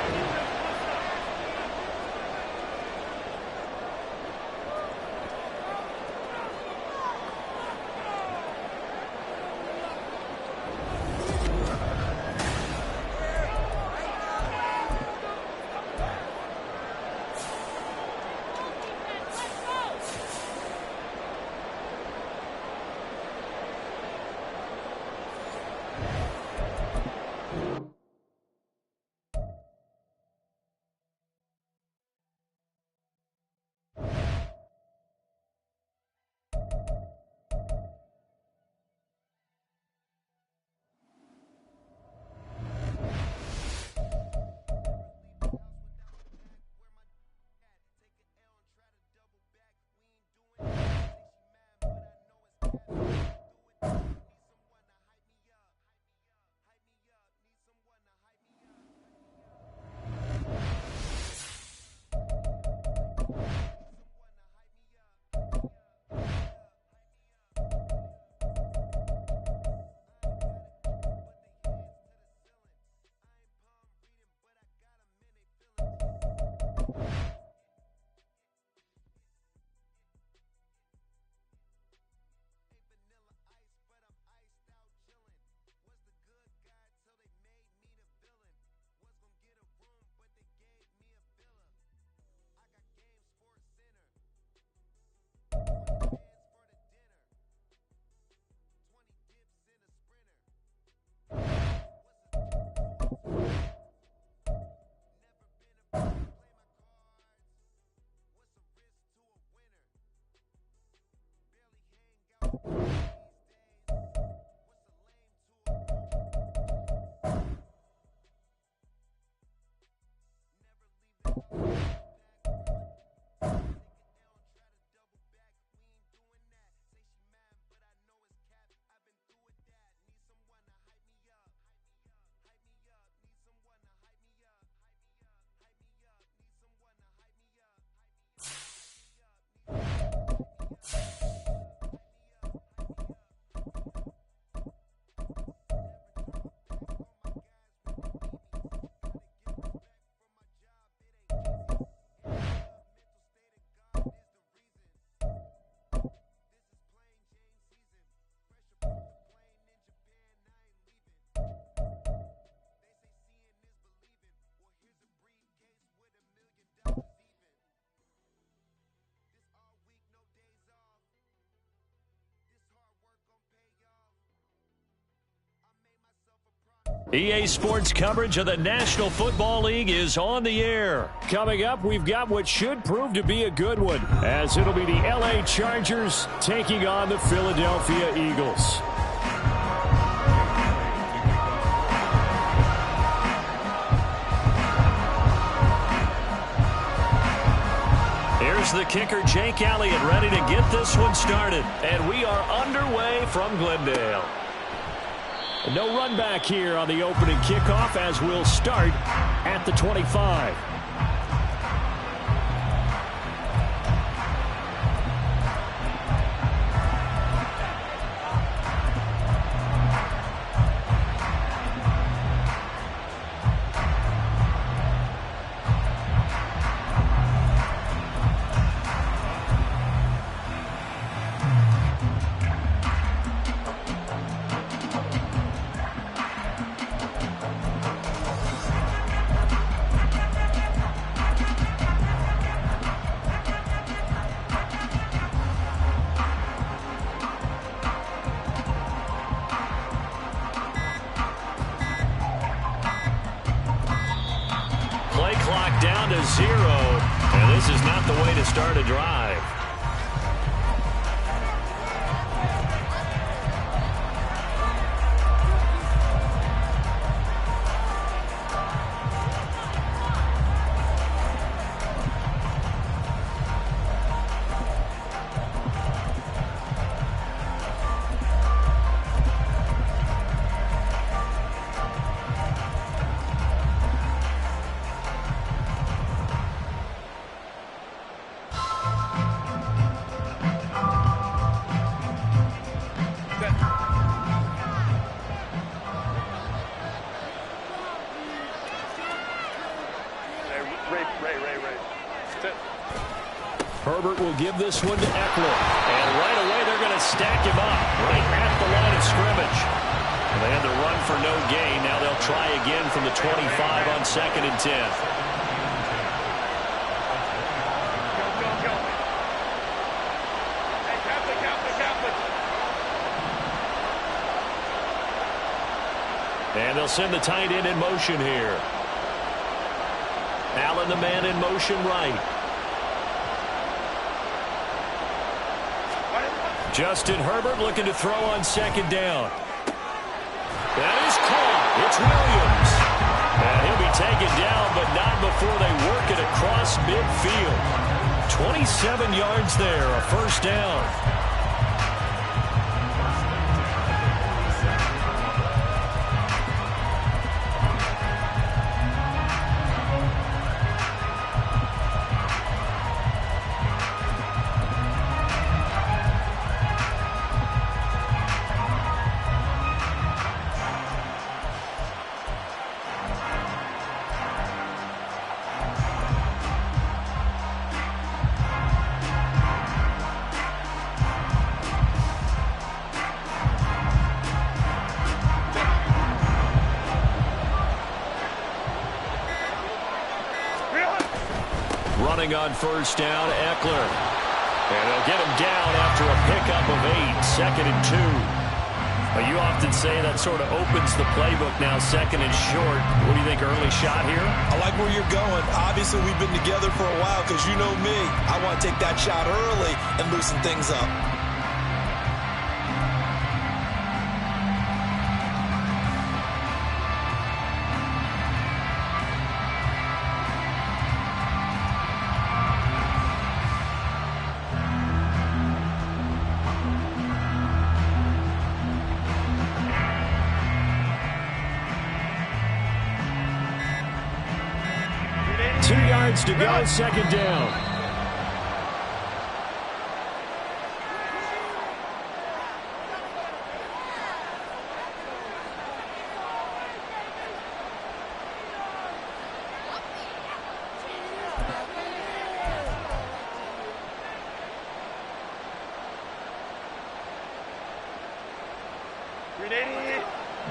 EA Sports coverage of the National Football League is on the air. Coming up, we've got what should prove to be a good one, as it'll be the LA Chargers taking on the Philadelphia Eagles. Here's the kicker, Jake Elliott, ready to get this one started. And we are underway from Glendale. No run back here on the opening kickoff, as we'll start at the 25. Down to 0, and this is not the way to start a drive. Herbert will give this one to Eckler. And right away, they're going to stack him up right at the line of scrimmage. And they had to run for no gain. Now they'll try again from the 25 on 2nd and 10. And they'll send the tight end in motion here. Allen, the man in motion right. Justin Herbert looking to throw on 2nd down. That is caught. It's Williams. And he'll be taken down, but not before they work it across midfield. 27 yards there, a first down. Running on first down, Eckler. And they'll get him down after a pickup of 8, 2nd and 2. Well, you often say that sort of opens the playbook now, 2nd and short. What do you think, early shot here? I like where you're going. Obviously, we've been together for a while because you know me. I want to take that shot early and loosen things up. To go, 2nd down.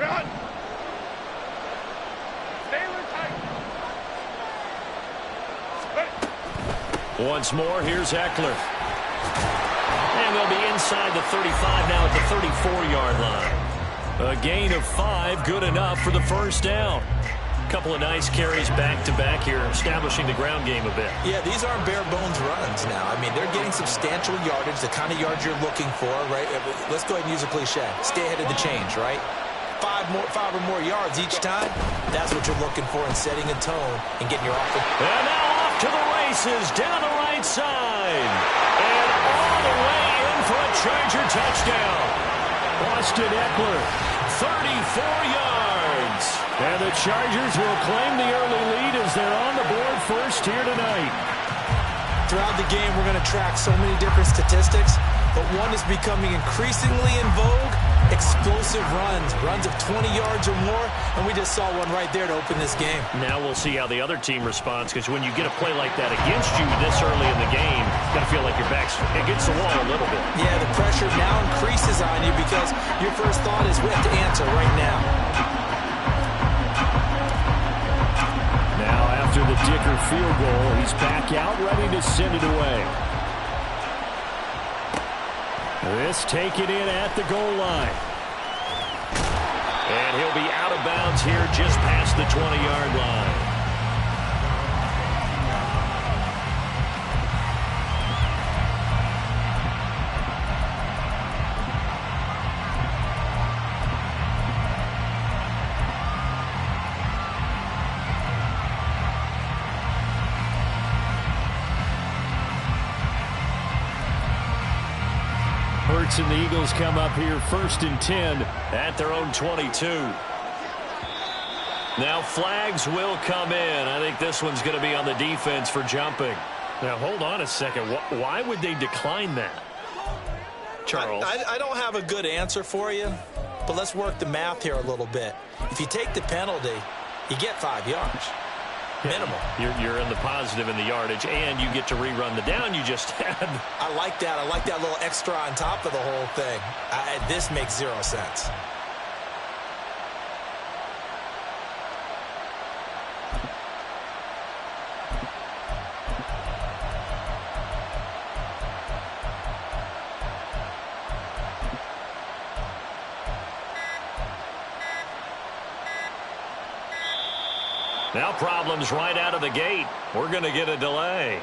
Run! Stay with tight. Once more, here's Eckler. And they'll be inside the 35 now at the 34-yard line. A gain of 5, good enough for the first down. Couple of nice carries back-to-back here, establishing the ground game a bit. Yeah, these aren't bare-bones runs now. I mean, they're getting substantial yardage, the kind of yards you're looking for, right? Let's go ahead and use a cliche. Stay ahead of the change, right? 5 or more yards each time, that's what you're looking for in setting a tone and getting your offense. And now off to the races, down the right side. And all the way in for a Charger touchdown. Austin Eckler, 34 yards. And the Chargers will claim the early lead as they're on the board first here tonight. Throughout the game, we're going to track so many different statistics, but one is becoming increasingly in vogue: explosive runs of 20 yards or more, and we just saw one right there to open this game. Now we'll see how the other team responds, because when you get a play like that against you this early in the game, you got to feel like your back's against the wall a little bit. Yeah, the pressure now increases on you because your first thought is we have to answer right now. Now after the Dicker field goal, he's back out, ready to send it away. This taken in at the goal line. And he'll be out of bounds here just past the 20-yard line. Curt and the Eagles come up here 1st and 10 at their own 22. Now flags will come in. I think this one's going to be on the defense for jumping. Now hold on a second. Why would they decline that? Charles? I don't have a good answer for you, but let's work the math here a little bit. If you take the penalty, you get 5 yards. Minimal. You're in the positive in the yardage, and you get to rerun the down you just had. I like that. I like that little extra on top of the whole thing. This makes 0 sense. Now problems right out of the gate. We're going to get a delay.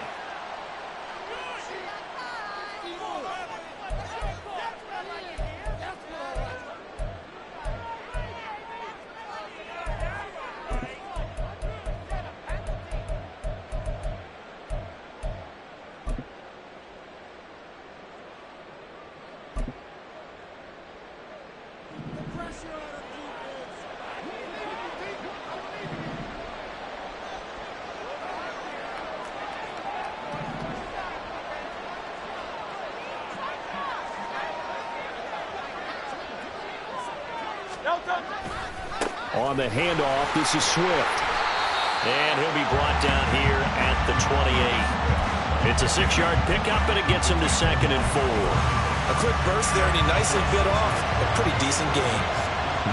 On the handoff, this is Swift. And he'll be brought down here at the 28. It's a 6-yard pickup, and it gets him to 2nd and 4. A quick burst there, and he nicely bit off a pretty decent gain.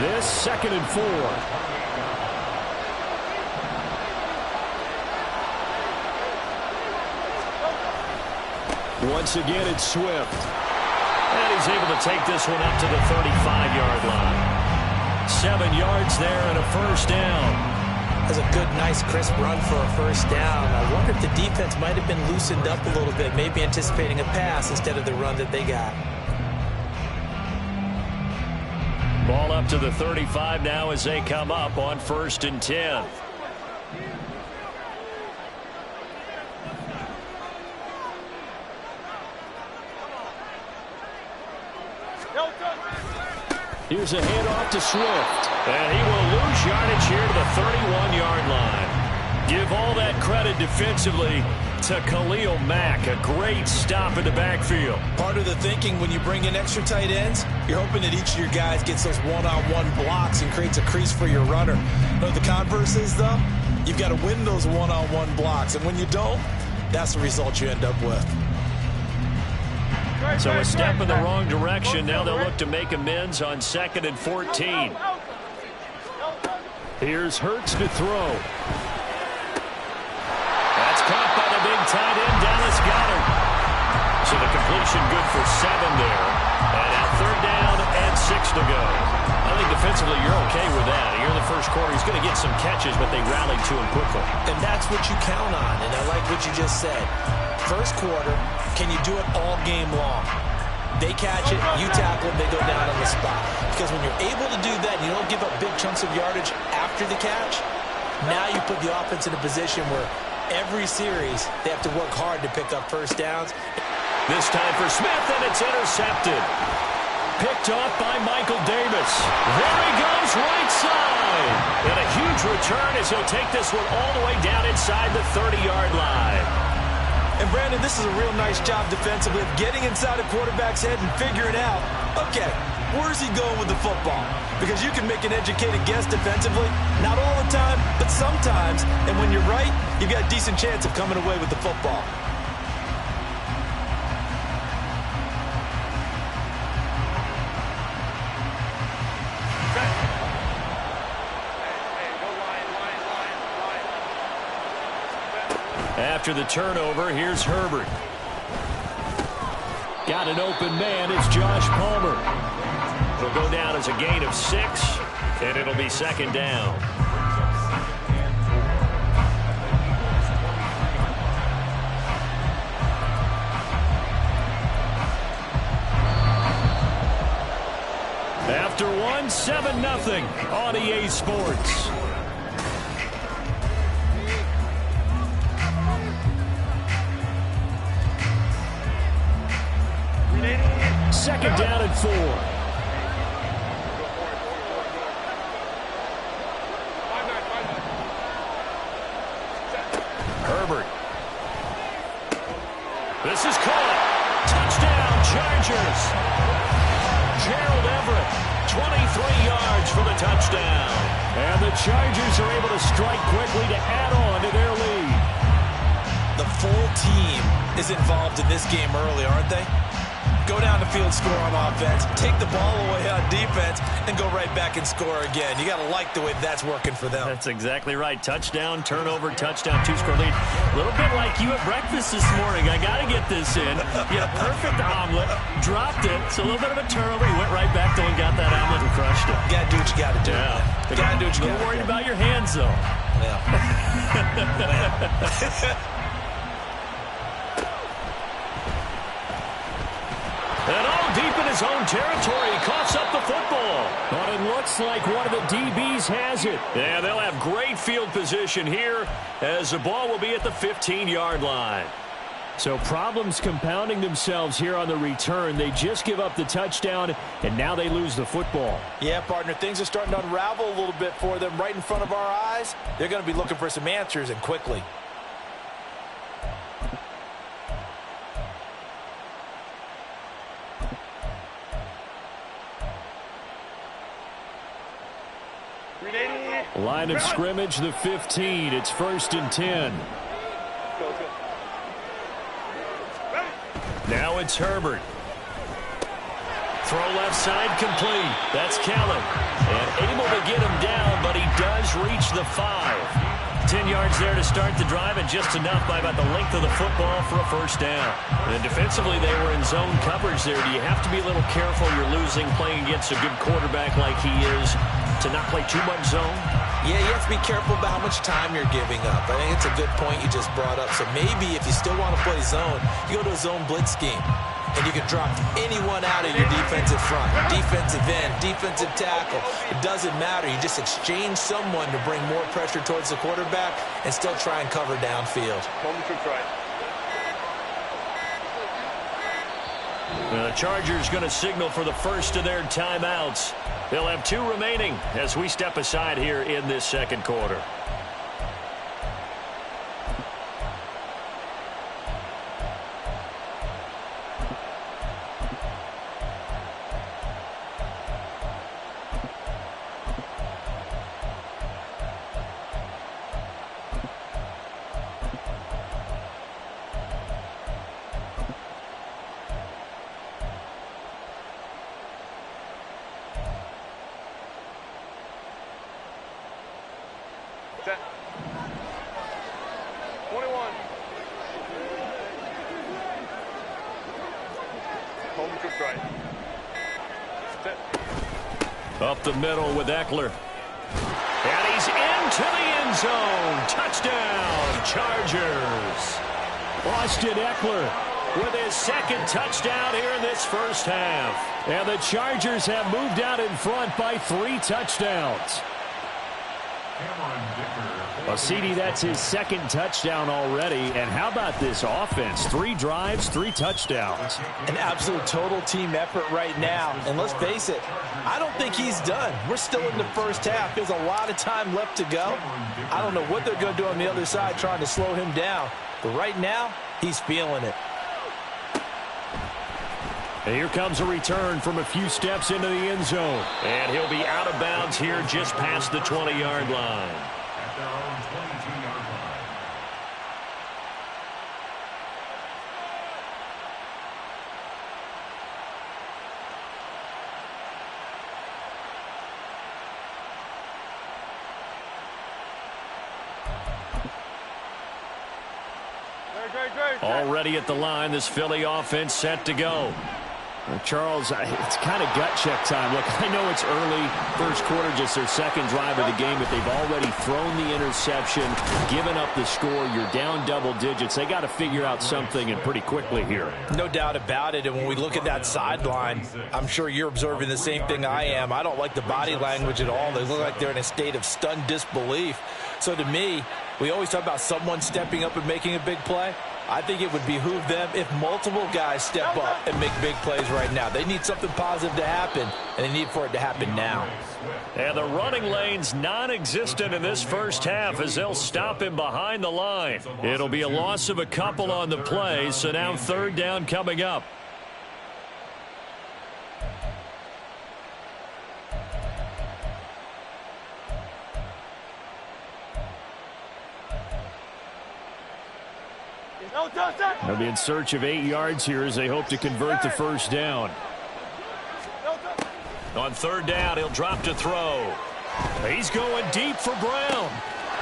This 2nd and 4. Once again, it's Swift. And he's able to take this one up to the 35-yard line. 7 yards there and a first down. That's a good, nice, crisp run for a first down. I wonder if the defense might have been loosened up a little bit, maybe anticipating a pass instead of the run that they got. Ball up to the 35 now as they come up on 1st and 10. Here's a handoff to Swift. And he will lose yardage here to the 31-yard line. Give all that credit defensively to Khalil Mack. A great stop in the backfield. Part of the thinking when you bring in extra tight ends, you're hoping that each of your guys gets those one-on-one blocks and creates a crease for your runner. You know what the converse is, though? You've got to win those one-on-one blocks. And when you don't, that's the result you end up with. So a step in the wrong direction. Now they'll look to make amends on 2nd and 14. Here's Hurts to throw. That's caught by the big tight end, Dallas Goedert. So the completion good for 7 there. And now 3rd down and 6 to go. I think defensively you're okay with that. Here in the first quarter, he's going to get some catches, but they rallied to him quickly. And that's what you count on, and I like what you just said. First quarter, can you do it all game long? They catch it, you tackle them, they go down on the spot. Because when you're able to do that and you don't give up big chunks of yardage after the catch, now you put the offense in a position where every series they have to work hard to pick up first downs. This time for Smith, and it's intercepted. Picked off by Michael Davis. There he goes, right side. And a huge return as he'll take this one all the way down inside the 30-yard line. And, Brandon, this is a real nice job defensively of getting inside a quarterback's head and figuring out, okay, where's he going with the football? Because you can make an educated guess defensively, not all the time, but sometimes. And when you're right, you've got a decent chance of coming away with the football. After the turnover, here's Herbert. Got an open man. It's Josh Palmer. It'll go down as a gain of 6, and it'll be 2nd down. After 1, 7-0 on EA Sports. Second down and 4. Herbert. This is caught. Touchdown, Chargers. Gerald Everett, 23 yards for the touchdown. And the Chargers are able to strike quickly to add on to their lead. The full team is involved in this game early, aren't they? Go down the field, score on offense, take the ball away on defense, and go right back and score again. You got to like the way that's working for them. That's exactly right. Touchdown, turnover, touchdown, 2-score lead. A little bit like you at breakfast this morning. I got to get this in. You had a perfect omelet, dropped it, so a little bit of a turnover. He went right back there and got that omelet and crushed it. You got to do what you got to do. Yeah. You got to do what you got to do. Worried about your hands, though. Yeah. And all deep in his own territory, he coughs up the football. But it looks like one of the DBs has it. Yeah, they'll have great field position here as the ball will be at the 15-yard line. So problems compounding themselves here on the return. They just give up the touchdown, and now they lose the football. Yeah, partner, things are starting to unravel a little bit for them right in front of our eyes. They're going to be looking for some answers, and quickly. Line of scrimmage, the 15. It's 1st and 10. Now it's Herbert. Throw left side complete. That's Kellen. And able to get him down, but he does reach the 5. 10 yards there to start the drive, and just enough by about the length of the football for a first down. And defensively, they were in zone coverage there. Do you have to be a little careful? You're losing playing against a good quarterback like he is to not play too much zone? Yeah, you have to be careful about how much time you're giving up. I think it's a good point you just brought up. So maybe if you still want to play zone, you go to a zone blitz scheme. And you can drop anyone out of your defensive front, defensive end, defensive tackle. It doesn't matter. You just exchange someone to bring more pressure towards the quarterback and still try and cover downfield. The Chargers going to signal for the first of their timeouts. They'll have 2 remaining as we step aside here in this second quarter. Set. 21. Home to strike. Set. Up the middle with Eckler. And he's into the end zone. Touchdown, Chargers. Austin Eckler with his second touchdown here in this first half. And the Chargers have moved out in front by 3 touchdowns. Well, CD, that's his second touchdown already. And how about this offense? 3 drives, 3 touchdowns. An absolute total team effort right now. And let's face it, I don't think he's done. We're still in the first half. There's a lot of time left to go. I don't know what they're going to do on the other side trying to slow him down. But right now, he's feeling it. And here comes a return from a few steps into the end zone. And he'll be out of bounds here just past the 20-yard line. At their own 22-yard line. Already at the line, this Philly offense set to go. Charles, it's kind of gut check time. Look, I know it's early, first quarter, just their second drive of the game, but they've already thrown the interception, given up the score. You're down double digits. They got to figure out something, and pretty quickly here. No doubt about it. And when we look at that sideline, I'm sure you're observing the same thing I am. I don't like the body language at all. They look like they're in a state of stunned disbelief. So to me, we always talk about someone stepping up and making a big play. I think it would behoove them if multiple guys step up and make big plays right now. They need something positive to happen, and they need for it to happen now. And the running lane's non-existent in this first half as they'll stop him behind the line. It'll be a loss of a couple on the play, so now third down coming up. They'll be in search of 8 yards here as they hope to convert the first down. On third down, he'll drop to throw. He's going deep for Brown.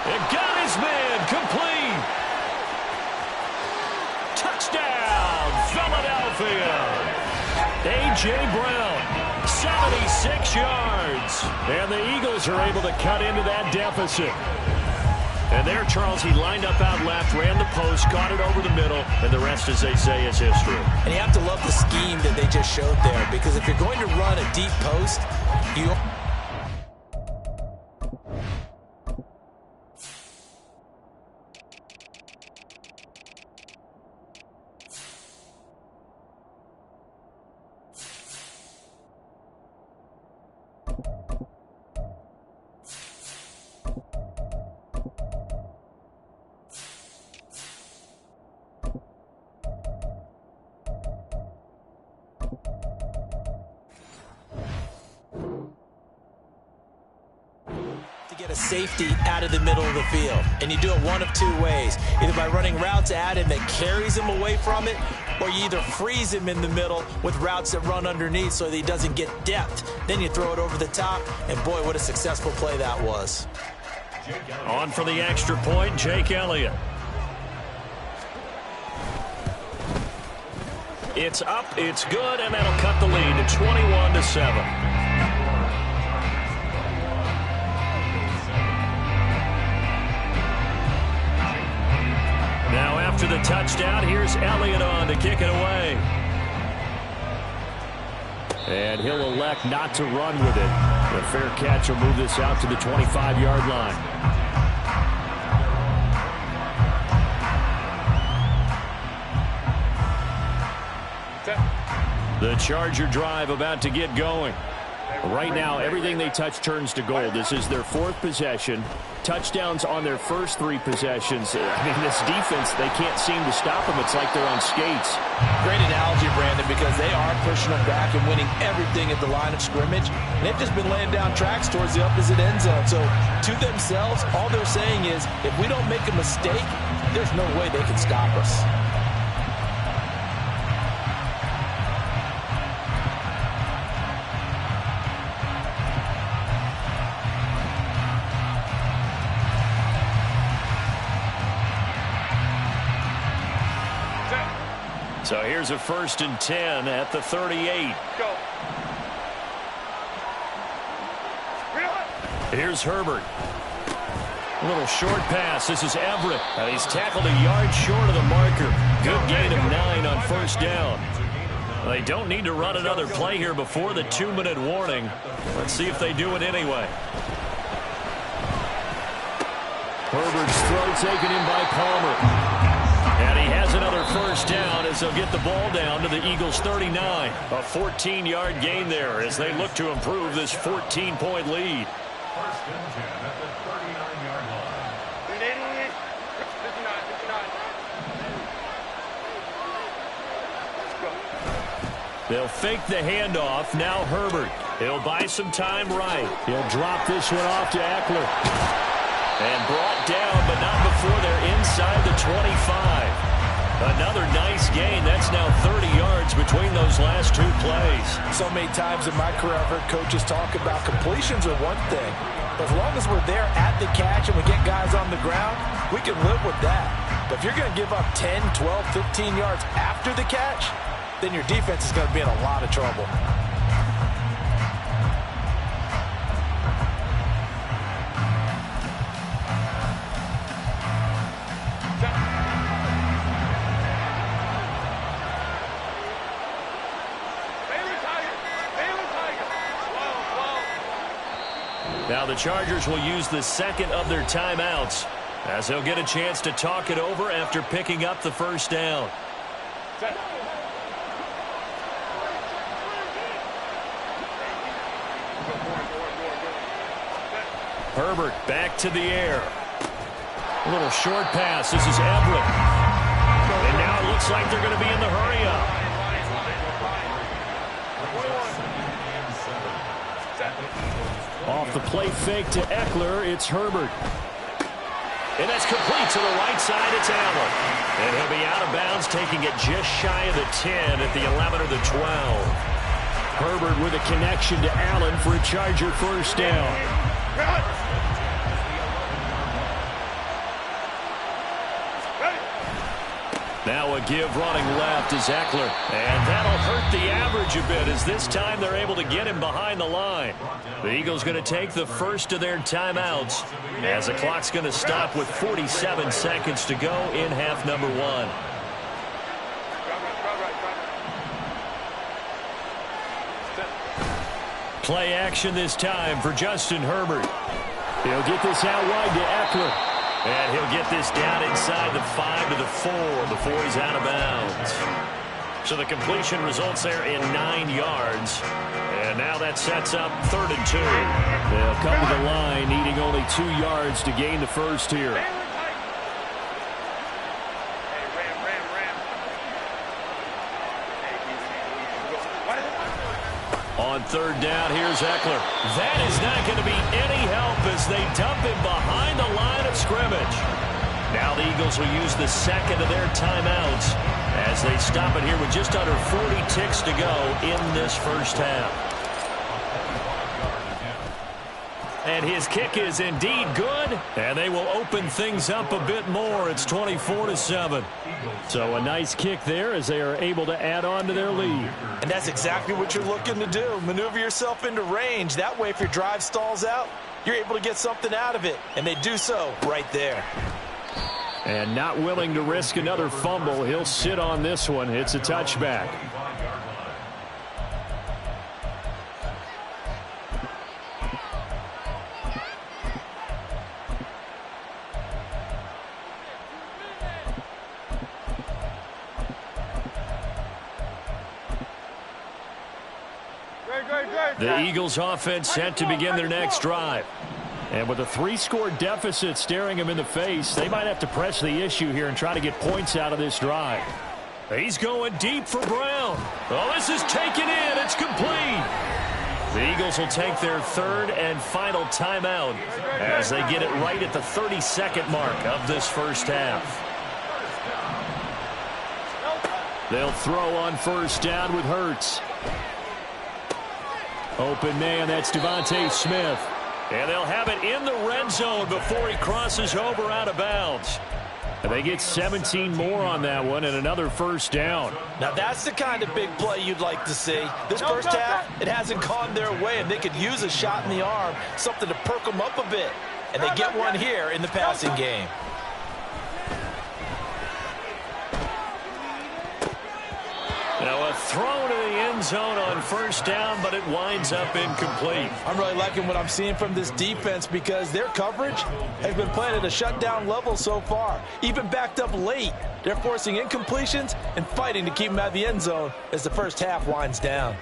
And got his man complete. Touchdown, Philadelphia. A.J. Brown, 76 yards. And the Eagles are able to cut into that deficit. And there, Charles, he lined up out left, ran the post, caught it over the middle, and the rest, as they say, is history. And you have to love the scheme that they just showed there, because if you're going to run a deep post, you... get a safety out of the middle of the field. And you do it one of 2 ways. Either by running routes at him that carries him away from it, or you either freeze him in the middle with routes that run underneath so that he doesn't get depth. Then you throw it over the top, and boy, what a successful play that was. On for the extra point, Jake Elliott. It's up, it's good, and that'll cut the lead to 21-7. Now after the touchdown, here's Elliott on to kick it away. And he'll elect not to run with it. A fair catch will move this out to the 25-yard line. The Charger drive about to get going. Right now, everything they touch turns to gold. This is their fourth possession. Touchdowns on their first three possessions. I mean, this defense, they can't seem to stop them. It's like they're on skates. Great analogy, Brandon, because they are pushing them back and winning everything at the line of scrimmage. And they've just been laying down tracks towards the opposite end zone. So to themselves, all they're saying is, if we don't make a mistake, there's no way they can stop us. So here's a 1st and 10 at the 38. Go. Here's Herbert. A little short pass. This is Everett. He's tackled a yard short of the marker. Good gain of 9 on 1st down. They don't need to run another play here before the 2-minute warning. Let's see if they do it anyway. Herbert's throw taken in by Palmer. And he has another 1st down as they'll get the ball down to the Eagles' 39. A 14-yard gain there as they look to improve this 14-point lead. 1st and 10 at the 39-yard line. 59. They'll fake the handoff. Now Herbert. He'll buy some time right. He'll drop this one off to Eckler. And brought down, but not before they're inside the 25. Another nice gain. That's now 30 yards between those last 2 plays. So many times in my career, I've heard coaches talk about completions are one thing. But as long as we're there at the catch and we get guys on the ground, we can live with that. But if you're going to give up 10, 12, 15 yards after the catch, then your defense is going to be in a lot of trouble. Now the Chargers will use the second of their timeouts as they'll get a chance to talk it over after picking up the 1st down. Herbert back to the air. A little short pass. This is Everett. And now it looks like they're going to be in the hurry-up. Off the play fake to Eckler, it's Herbert. And that's complete to the right side, it's Allen. And he'll be out of bounds, taking it just shy of the 10 at the 11 or the 12. Herbert with a connection to Allen for a Charger 1st down. Now a give running left is Eckler. And that'll hurt the average a bit as this time they're able to get him behind the line. The Eagles going to take the 1st of their timeouts as the clock's going to stop with 47 seconds to go in half number 1. Play action this time for Justin Herbert. He'll get this out wide to Eckler. And he'll get this down inside the 5 to the 4 before he's out of bounds. So the completion results there in 9 yards. And now that sets up 3rd and 2. They'll come to the line needing only 2 yards to gain the 1st here. On 3rd down, here's Eckler. That is not going to be any help as they dump him behind the line of scrimmage. Now the Eagles will use the second of their timeouts as they stop it here with just under 40 ticks to go in this 1st half. And his kick is indeed good, and they will open things up a bit more. It's 24-7. So a nice kick there as they are able to add on to their lead. And that's exactly what you're looking to do. Maneuver yourself into range. That way, if your drive stalls out, you're able to get something out of it. And they do so right there. And not willing to risk another fumble. He'll sit on this one. It's a touchback. The Eagles offense set to begin their next drive. And with a 3-score deficit staring them in the face, they might have to press the issue here and try to get points out of this drive. He's going deep for Brown. Oh, this is taken in. It's complete. The Eagles will take their third and final timeout as they get it right at the 32nd mark of this first half. They'll throw on first down with Hurts. Open man, that's Devontae Smith. And they'll have it in the red zone before he crosses over out of bounds. And they get 17 more on that one and another first down. Now that's the kind of big play you'd like to see. This first half, it hasn't gone their way, and they could use a shot in the arm, something to perk them up a bit. And they get one here in the passing game. Now a throw to the end zone on first down, but it winds up incomplete. I'm really liking what I'm seeing from this defense because their coverage has been playing at a shutdown level so far. Even backed up late, they're forcing incompletions and fighting to keep them out of the end zone as the first half winds down.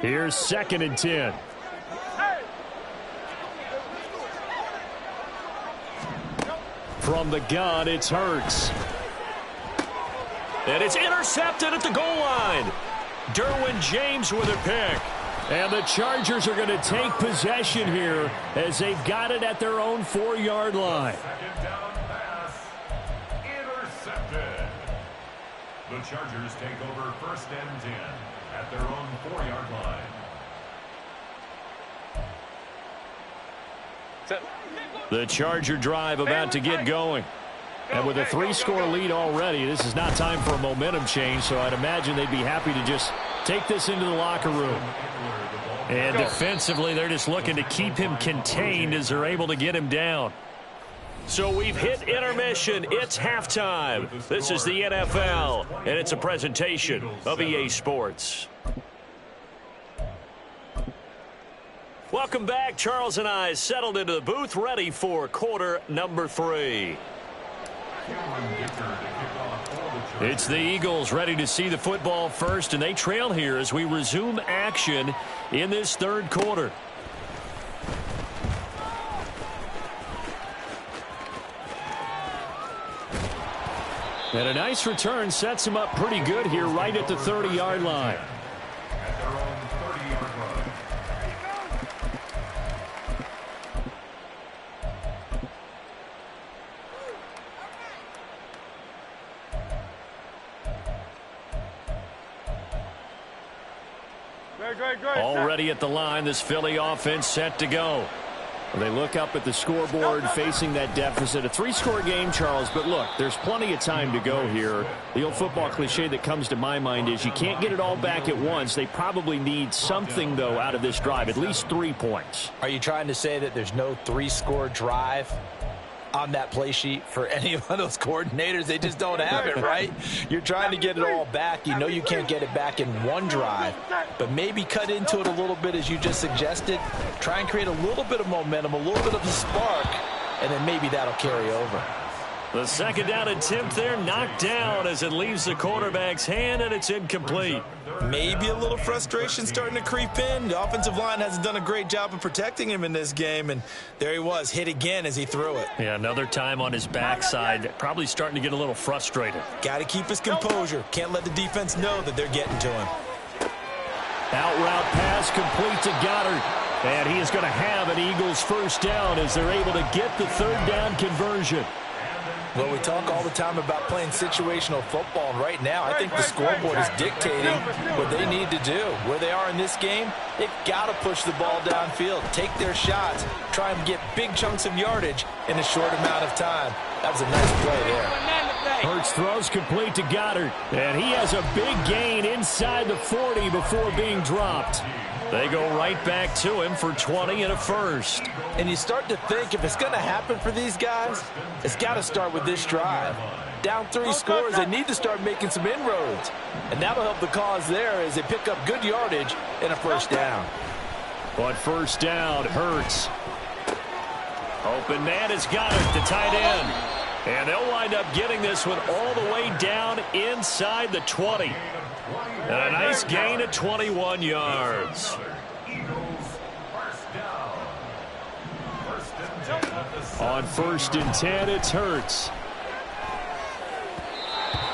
Here's 2nd and 10. From the gun, it's Hurts. And it's intercepted at the goal line. Derwin James with a pick. And the Chargers are going to take possession here as they've got it at their own 4-yard line. Second down pass. Intercepted. The Chargers take over 1st and 10 at their own 4-yard line. The Charger drive about to get going. And with a 3-score lead already, this is not time for a momentum change, so I'd imagine they'd be happy to just take this into the locker room. And defensively, they're just looking to keep him contained as they're able to get him down. So we've hit intermission. It's halftime. This is the NFL, and it's a presentation of EA Sports. Welcome back. Charles and I settled into the booth, ready for quarter number 3. It's the Eagles ready to see the football first, and they trail here as we resume action in this 3rd quarter. And a nice return sets him up pretty good here right at the 30-yard line. Already at the line, this Philly offense set to go. They look up at the scoreboard facing that deficit. A 3-score game, Charles, but look, there's plenty of time to go here. The old football cliche that comes to my mind is you can't get it all back at once. They probably need something, though, out of this drive, at least 3 points. Are you trying to say that there's no 3-score drive on that play sheet for any of those coordinators? They just don't have it, right? You're trying to get it all back. You know you can't get it back in one drive, but maybe cut into it a little bit as you just suggested. Try and create a little bit of momentum, a little bit of a spark, and then maybe that'll carry over. The 2nd down attempt there knocked down as it leaves the quarterback's hand, and it's incomplete. Maybe a little frustration starting to creep in. The offensive line hasn't done a great job of protecting him in this game, and there he was, hit again as he threw it. Yeah, another time on his backside, probably starting to get a little frustrated. Got to keep his composure. Can't let the defense know that they're getting to him. Out route pass complete to Goddard. And he is going to have an Eagles first down as they're able to get the 3rd down conversion. Well, we talk all the time about playing situational football, and right now I think the scoreboard is dictating what they need to do. Where they are in this game, they've got to push the ball downfield, take their shots, try and get big chunks of yardage in a short amount of time. That was a nice play there. Hurts throws complete to Goddard, and he has a big gain inside the 40 before being dropped. They go right back to him for 20 and a first. And you start to think if it's going to happen for these guys, it's got to start with this drive. Down 3 scores, they need to start making some inroads. And that'll help the cause there as they pick up good yardage and a first down. On first down, Hurts. Open man has got it, the tight end. And they'll wind up getting this one all the way down inside the 20. And a nice gain of 21 yards. On first and 10, it's Hurts.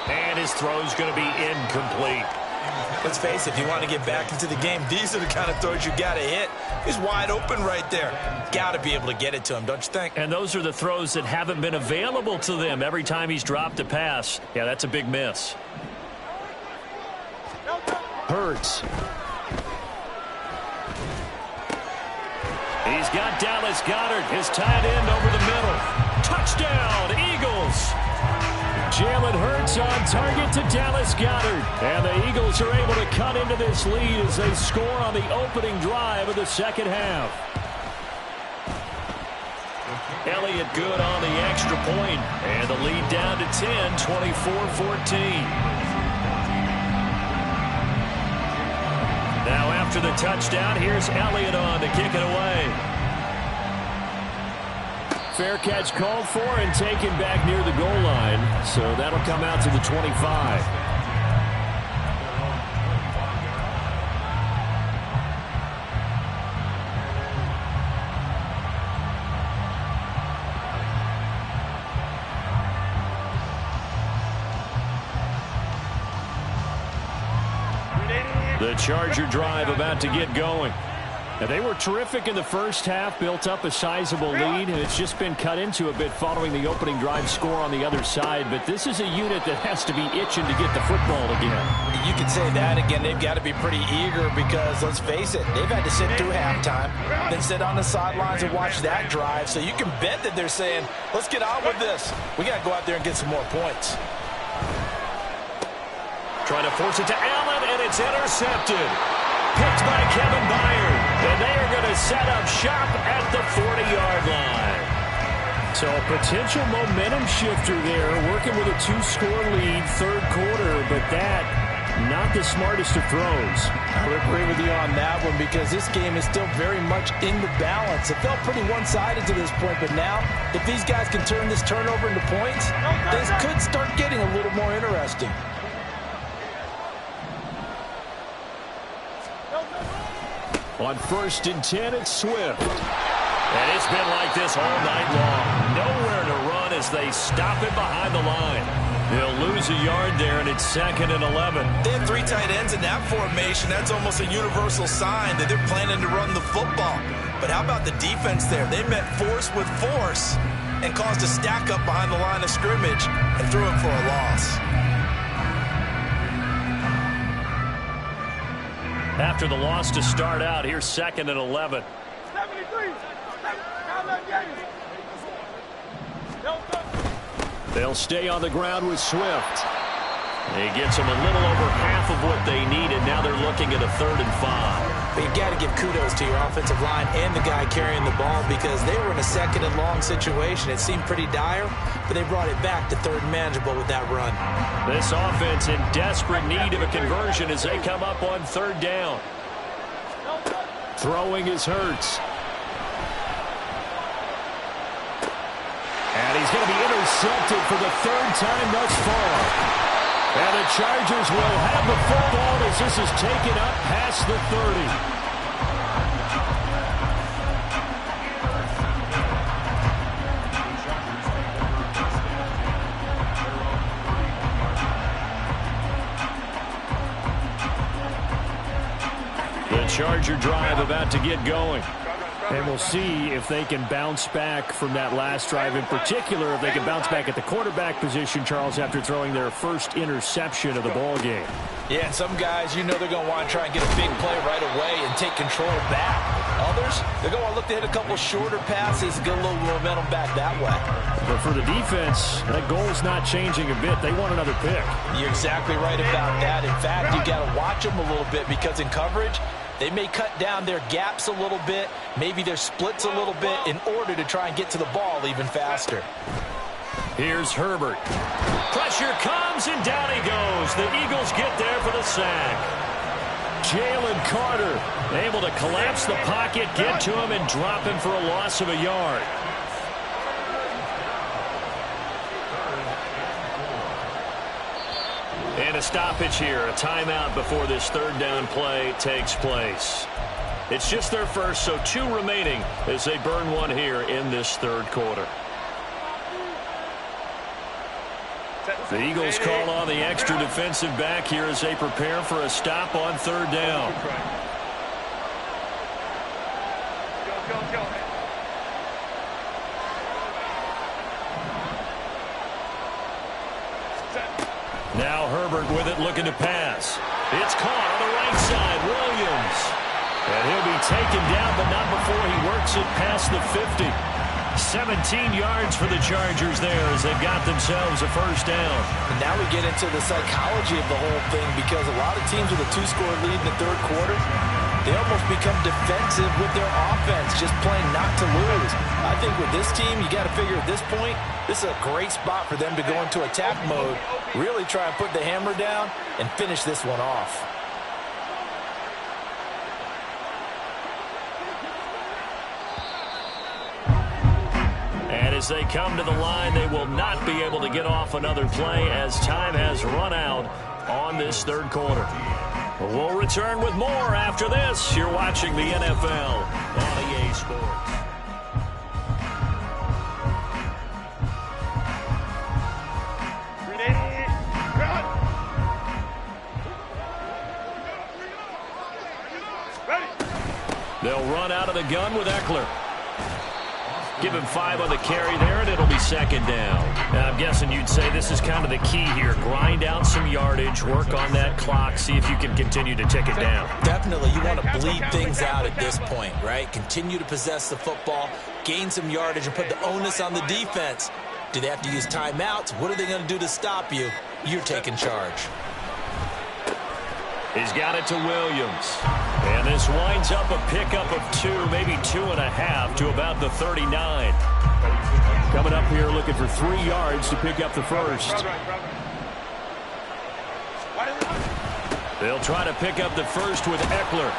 And his throw's going to be incomplete. Let's face it, if you want to get back into the game, these are the kind of throws you got to hit. He's wide open right there. Got to be able to get it to him, don't you think? And those are the throws that haven't been available to them every time he's dropped a pass. Yeah, that's a big miss. Hurts. He's got Dallas Goddard, his tight end, over the middle. Touchdown, Eagles! Jalen Hurts on target to Dallas Goddard. And the Eagles are able to cut into this lead as they score on the opening drive of the second half. Elliott good on the extra point. And the lead down to 10, 24-14. Now after the touchdown, here's Elliott on to kick it away. Fair catch called for and taken back near the goal line. So that'll come out to the 25. The Charger drive about to get going. And they were terrific in the first half, built up a sizable lead, and it's just been cut into a bit following the opening drive score on the other side. But this is a unit that has to be itching to get the football again. You could say that again. They've got to be pretty eager because, let's face it, they've had to sit through halftime, then sit on the sidelines and watch that drive. So you can bet that they're saying, let's get on with this. We got to go out there and get some more points. Trying to force it to Allen, and it's intercepted. Picked by Kevin Byard. And they are going to set up shop at the 40-yard line. So a potential momentum shifter there, working with a 2-score lead, third quarter, but that, not the smartest of throws. I would agree with you on that one because this game is still very much in the balance. It felt pretty one-sided to this point, but now, if these guys can turn this turnover into points, this could start getting a little more interesting. On first and 10, it's Swift. And it's been like this all night long. Nowhere to run as they stop him behind the line. They'll lose a yard there, and it's 2nd and 11. They have 3 tight ends in that formation. That's almost a universal sign that they're planning to run the football. But how about the defense there? They met force with force and caused a stack up behind the line of scrimmage and threw it for a loss. After the loss to start out, here's 2nd and 11. 73. They'll stay on the ground with Swift. He gets them a little over half of what they needed. Now they're looking at a 3rd and 5. But you've got to give kudos to your offensive line and the guy carrying the ball because they were in a 2nd and long situation. It seemed pretty dire, but they brought it back to 3rd and manageable with that run. This offense in desperate need of a conversion as they come up on 3rd down. Throwing is Hurts. And he's going to be intercepted for the 3rd time thus far. And the Chargers will have the football as this is taken up past the 30. The Charger drive about to get going. And we'll see if they can bounce back from that last drive, in particular, if they can bounce back at the quarterback position, Charles, after throwing their first interception of the ball game. Yeah, and some guys, you know they're going to want to try and get a big play right away and take control back. Others, they're going to look to hit a couple shorter passes and get a little momentum back that way. But for the defense, that goal's not changing a bit. They want another pick. You're exactly right about that. In fact, you got to watch them a little bit because in coverage, they may cut down their gaps a little bit, maybe their splits a little bit in order to try and get to the ball even faster. Here's Herbert. Pressure comes, and down he goes. The Eagles get there for the sack. Jalen Carter able to collapse the pocket, get to him, and drop him for a loss of a yard. And a stoppage here, a timeout before this third down play takes place. It's just their first, so 2 remaining as they burn one here in this third quarter. The Eagles call on the extra defensive back here as they prepare for a stop on third down. Go. Now Herbert with it, looking to pass. It's caught on the right side, Williams. And he'll be taken down, but not before he works it past the 50. 17 yards for the Chargers there as they've got themselves a first down. And now we get into the psychology of the whole thing because a lot of teams with a 2-score lead in the third quarter, they almost become defensive with their offense, just playing not to lose. I think with this team, you got to figure at this point, this is a great spot for them to go into attack mode, really try and put the hammer down and finish this one off. And as they come to the line, they will not be able to get off another play as time has run out on this third quarter. We'll return with more after this. You're watching the NFL on EA Sports. They'll run out of the gun with Eckler. Give him 5 on the carry there, and it'll be second down. Now, I'm guessing you'd say this is kind of the key here. Grind out some yardage, work on that clock, see if you can continue to tick it down. Definitely, you want to bleed things out at this point, right? Continue to possess the football, gain some yardage, and put the onus on the defense. Do they have to use timeouts? What are they going to do to stop you? You're taking charge. He's got it to Williams. And this winds up a pickup of 2, maybe 2.5 to about the 39. Coming up here looking for 3 yards to pick up the first. They'll try to pick up the first with Eckler.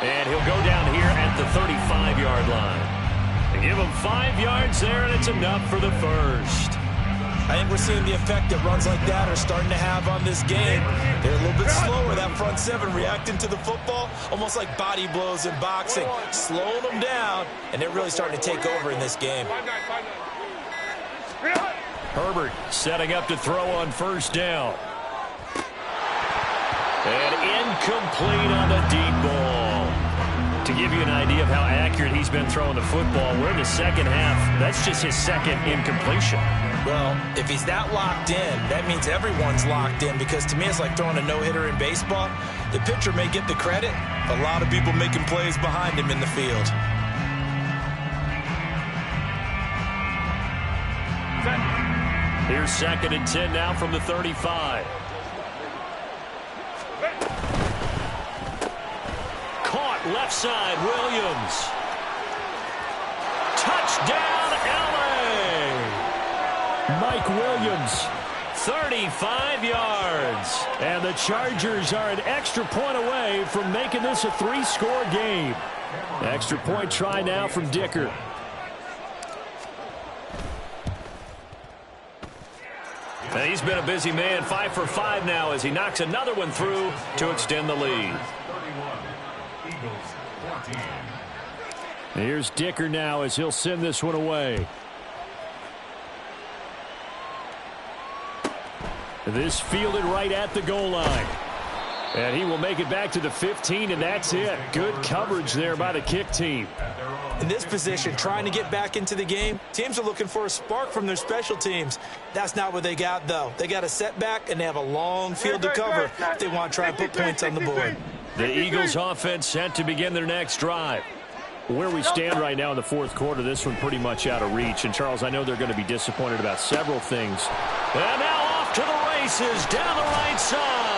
And he'll go down here at the 35-yard line. They give him 5 yards there, and it's enough for the first. I think we're seeing the effect that runs like that are starting to have on this game. They're a little bit slower, that front 7, reacting to the football, almost like body blows in boxing, slowing them down, and they're really starting to take over in this game. Herbert setting up to throw on first down. And incomplete on the deep ball. To give you an idea of how accurate he's been throwing the football, we're in the second half. That's just his second incompletion. Well, if he's that locked in, that means everyone's locked in, because to me it's like throwing a no-hitter in baseball. The pitcher may get the credit, a lot of people making plays behind him in the field. Here's 2nd and 10 now from the 35. Caught left side, Williams. Touchdown, LA! Mike Williams, 35 yards. And the Chargers are an extra point away from making this a 3-score game. Extra point try now from Dicker. And he's been a busy man, 5 for 5 now as he knocks another one through to extend the lead. Here's Dicker now as he'll send this one away. This fielded right at the goal line. And he will make it back to the 15, and that's it. Good coverage there by the kick team. In this position, trying to get back into the game, teams are looking for a spark from their special teams. That's not what they got, though. They got a setback, and they have a long field to cover if they want to try and put points on the board. The Eagles offense set to begin their next drive. Where we stand right now in the fourth quarter, this one pretty much out of reach. And, Charles, I know they're going to be disappointed about several things. And now off to the races down the right side.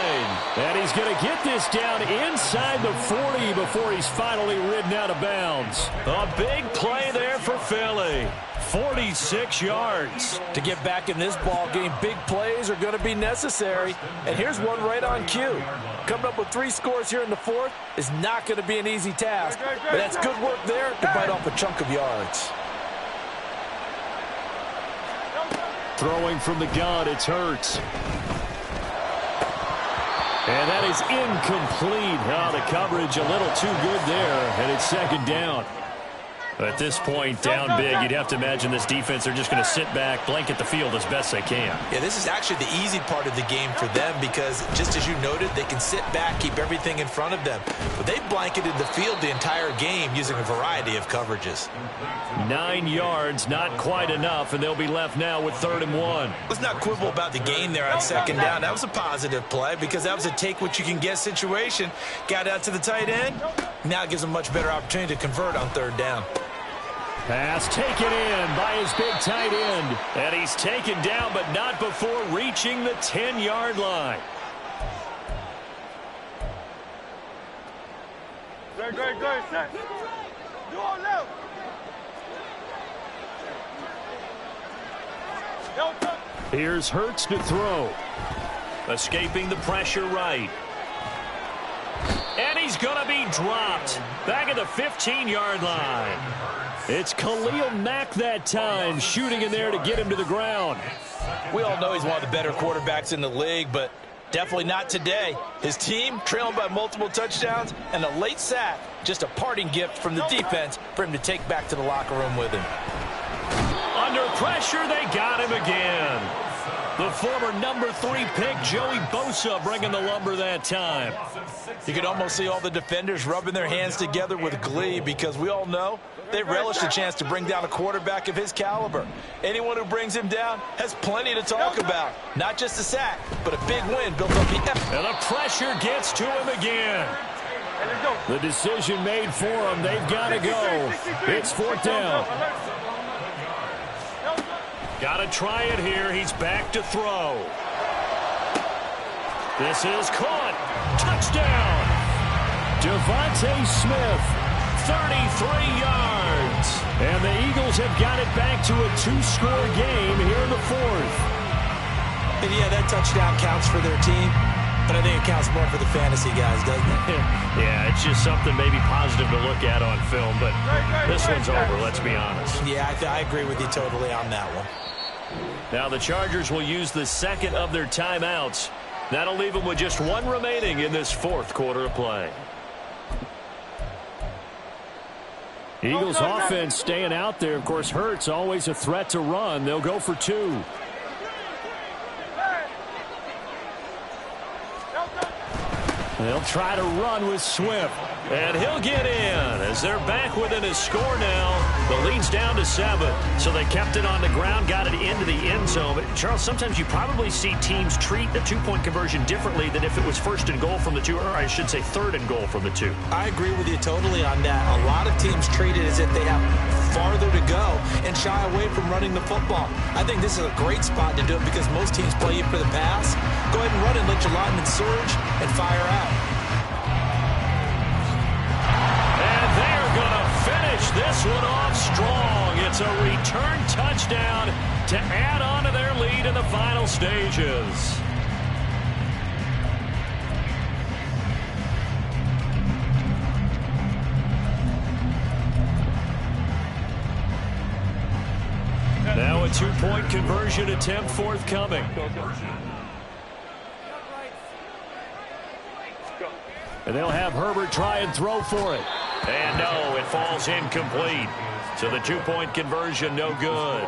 And he's going to get this down inside the 40 before he's finally ridden out of bounds. A big play there for Philly. 46 yards. To get back in this ball game, big plays are going to be necessary. And here's one right on cue. Coming up with 3 scores here in the fourth is not going to be an easy task. But that's good work there to bite off a chunk of yards. Throwing from the gun, it's Hurts. And that is incomplete. Oh, the coverage a little too good there, and it's second down. At this point, down big, you'd have to imagine this defense, they're just going to sit back, blanket the field as best they can. Yeah, this is actually the easy part of the game for them because, just as you noted, they can sit back, keep everything in front of them. But they've blanketed the field the entire game using a variety of coverages. 9 yards, not quite enough, and they'll be left now with 3rd and 1. Let's not quibble about the gain there on second down. That was a positive play because that was a take-what-you-can-get situation. Got out to the tight end. Now it gives them a much better opportunity to convert on 3rd down. Pass taken in by his big tight end. And he's taken down, but not before reaching the 10-yard line. Go, set. Do all left. Here's Hurts to throw. Escaping the pressure right. And he's going to be dropped. Back at the 15-yard line. It's Khalil Mack that time, shooting in there to get him to the ground. We all know he's one of the better quarterbacks in the league, but definitely not today. His team trailing by multiple touchdowns, and a late sack, just a parting gift from the defense for him to take back to the locker room with him. Under pressure, they got him again. The former number 3 pick, Joey Bosa, bringing the lumber that time. You can almost see all the defenders rubbing their hands together with glee because we all know they relish the chance to bring down a quarterback of his caliber. Anyone who brings him down has plenty to talk about. Not just a sack, but a big win built up the effort. And the pressure gets to him again. The decision made for him. They've got to go. It's 4th down. Got to try it here. He's back to throw. This is caught. Touchdown. Devontae Smith, 33 yards. And the Eagles have got it back to a 2-score game here in the 4th. And yeah, that touchdown counts for their team, but I think it counts more for the fantasy guys, doesn't it? Yeah, it's just something maybe positive to look at on film, but this one's over, let's be honest. Yeah, I agree with you totally on that one. Now the Chargers will use the second of their timeouts. That'll leave them with just 1 remaining in this 4th quarter of play. Eagles offense staying out there. Of course, Hurts always a threat to run. They'll go for 2. They'll try to run with Swift. And he'll get in as they're back within a score now. The lead's down to 7. So they kept it on the ground, got it into the end zone. But, Charles, sometimes you probably see teams treat a 2-point conversion differently than if it was 1st and goal from the 2, or I should say 3rd and goal from the 2. I agree with you totally on that. A lot of teams treat it as if they have farther to go and shy away from running the football. I think this is a great spot to do it because most teams play you for the pass. Go ahead and run and let your linemen surge and fire out. This one off strong. It's a return touchdown to add on to their lead in the final stages. Now a 2-point conversion attempt forthcoming. And they'll have Herbert try and throw for it. And no, it falls incomplete. So the 2-point conversion, no good.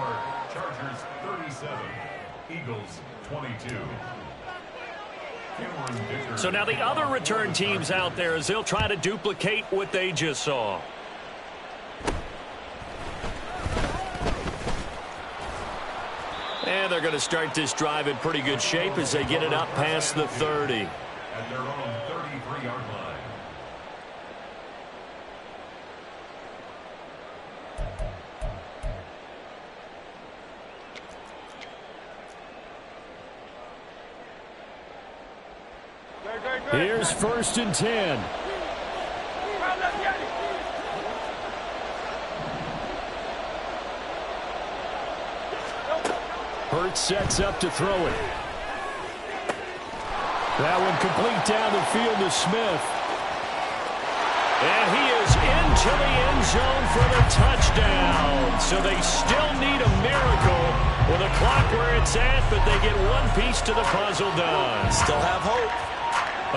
Chargers 37, Eagles 22. So now the other return teams out there as they'll try to duplicate what they just saw. And they're going to start this drive in pretty good shape as they get it up past the 30. At their own 33-yard line. Here's 1st and 10. Curt sets up to throw it. That one complete down the field to Smith. And he is into the end zone for the touchdown. So they still need a miracle with a clock where it's at, but they get one piece to the puzzle done. Still have hope.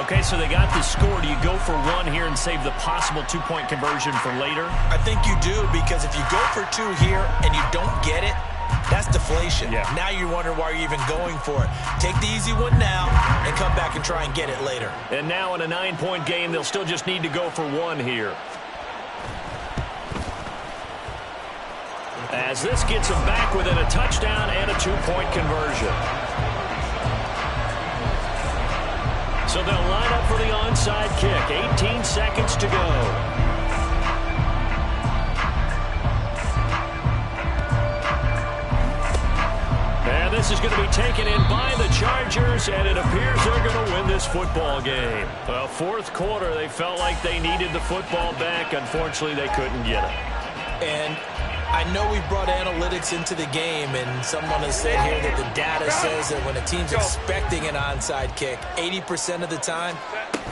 Okay, so they got the score. Do you go for one here and save the possible two-point conversion for later? I think you do, because if you go for two here and you don't get it, that's deflation. Yeah. Now you're wondering why you're even going for it. Take the easy one now and come back and try and get it later. And now in a 9-point game, they'll still just need to go for one here. As this gets them back within a touchdown and a two-point conversion. So they'll line up for the onside kick. 18 seconds to go. And this is going to be taken in by the Chargers, and it appears they're going to win this football game. Well, fourth quarter, they felt like they needed the football back. Unfortunately, they couldn't get it. And I know we brought analytics into the game, and someone has said here that the data says that when a team's expecting an onside kick, 80% of the time,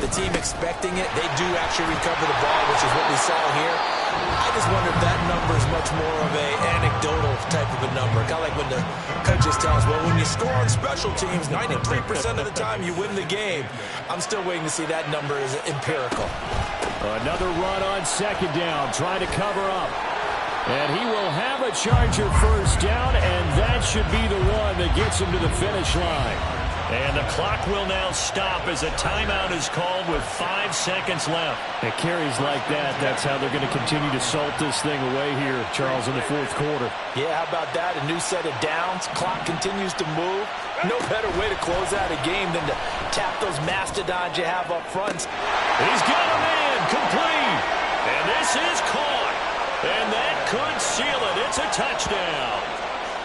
the team expecting it, they do actually recover the ball, which is what we saw here. I just wonder if that number is much more of a anecdotal type of a number. Kind of like when the coaches tell us, well, when you score on special teams, 93% of the time you win the game. I'm still waiting to see that number is empirical. Another run on 2nd down, trying to cover up. And he will have a Charger first down, and that should be the one that gets him to the finish line. And the clock will now stop as a timeout is called with 5 seconds left. It carries like that. That's how they're going to continue to salt this thing away here, Charles, in the fourth quarter. Yeah, how about that? A new set of downs. Clock continues to move. No better way to close out a game than to tap those mastodons you have up front. He's got a man complete. And this is caught. And that could seal it. It's a touchdown.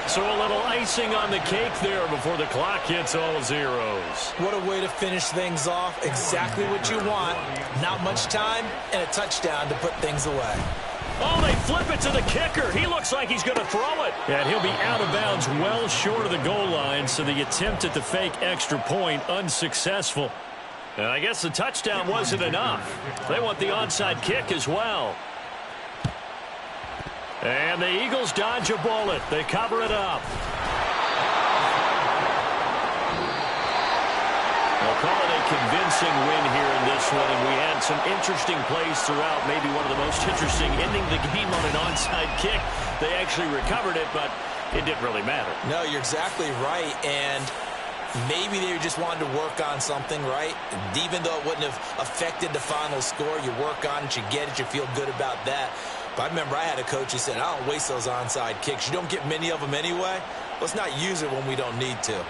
So a little icing on the cake there before the clock hits all zeros. What a way to finish things off. Exactly what you want. Not much time and a touchdown to put things away. Oh, they flip it to the kicker. He looks like he's going to throw it. And he'll be out of bounds well short of the goal line, so the attempt at the fake extra point unsuccessful. And I guess the touchdown wasn't enough. They want the onside kick as well. And the Eagles dodge a bullet. They cover it up. They'll call it a convincing win here in this one, and we had some interesting plays throughout. Maybe one of the most interesting, ending the game on an onside kick. They actually recovered it, but it didn't really matter. No, you're exactly right, and maybe they just wanted to work on something, right? Even though it wouldn't have affected the final score, you work on it, you get it, you feel good about that. But I remember I had a coach who said, I don't waste those onside kicks. You don't get many of them anyway. Let's not use it when we don't need to.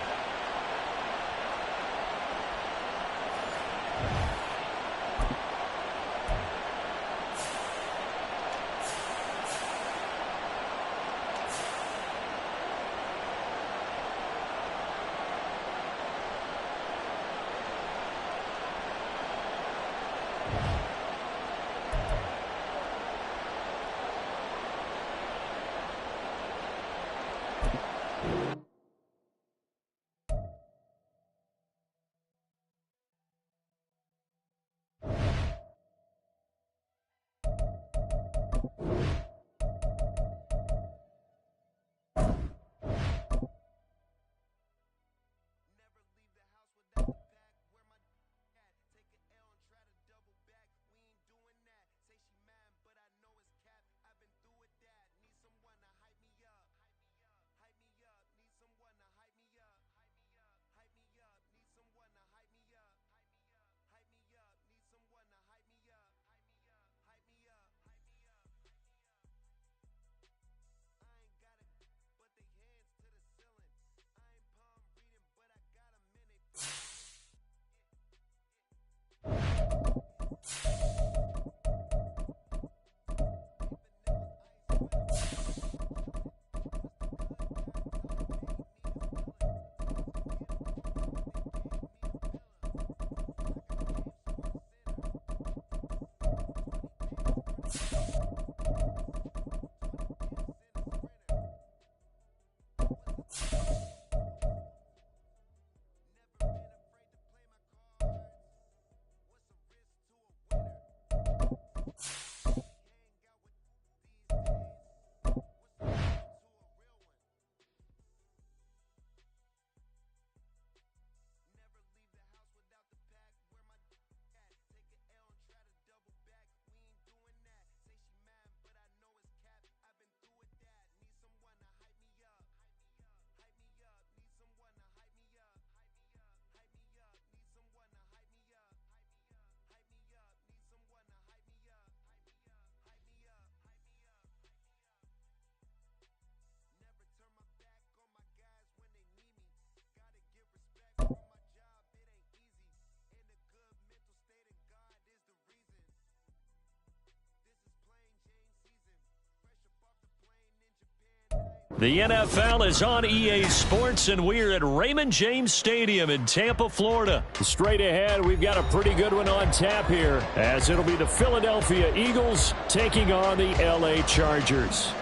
The NFL is on EA Sports, and we're at Raymond James Stadium in Tampa, Florida. Straight ahead, we've got a pretty good one on tap here, as it'll be the Philadelphia Eagles taking on the LA Chargers.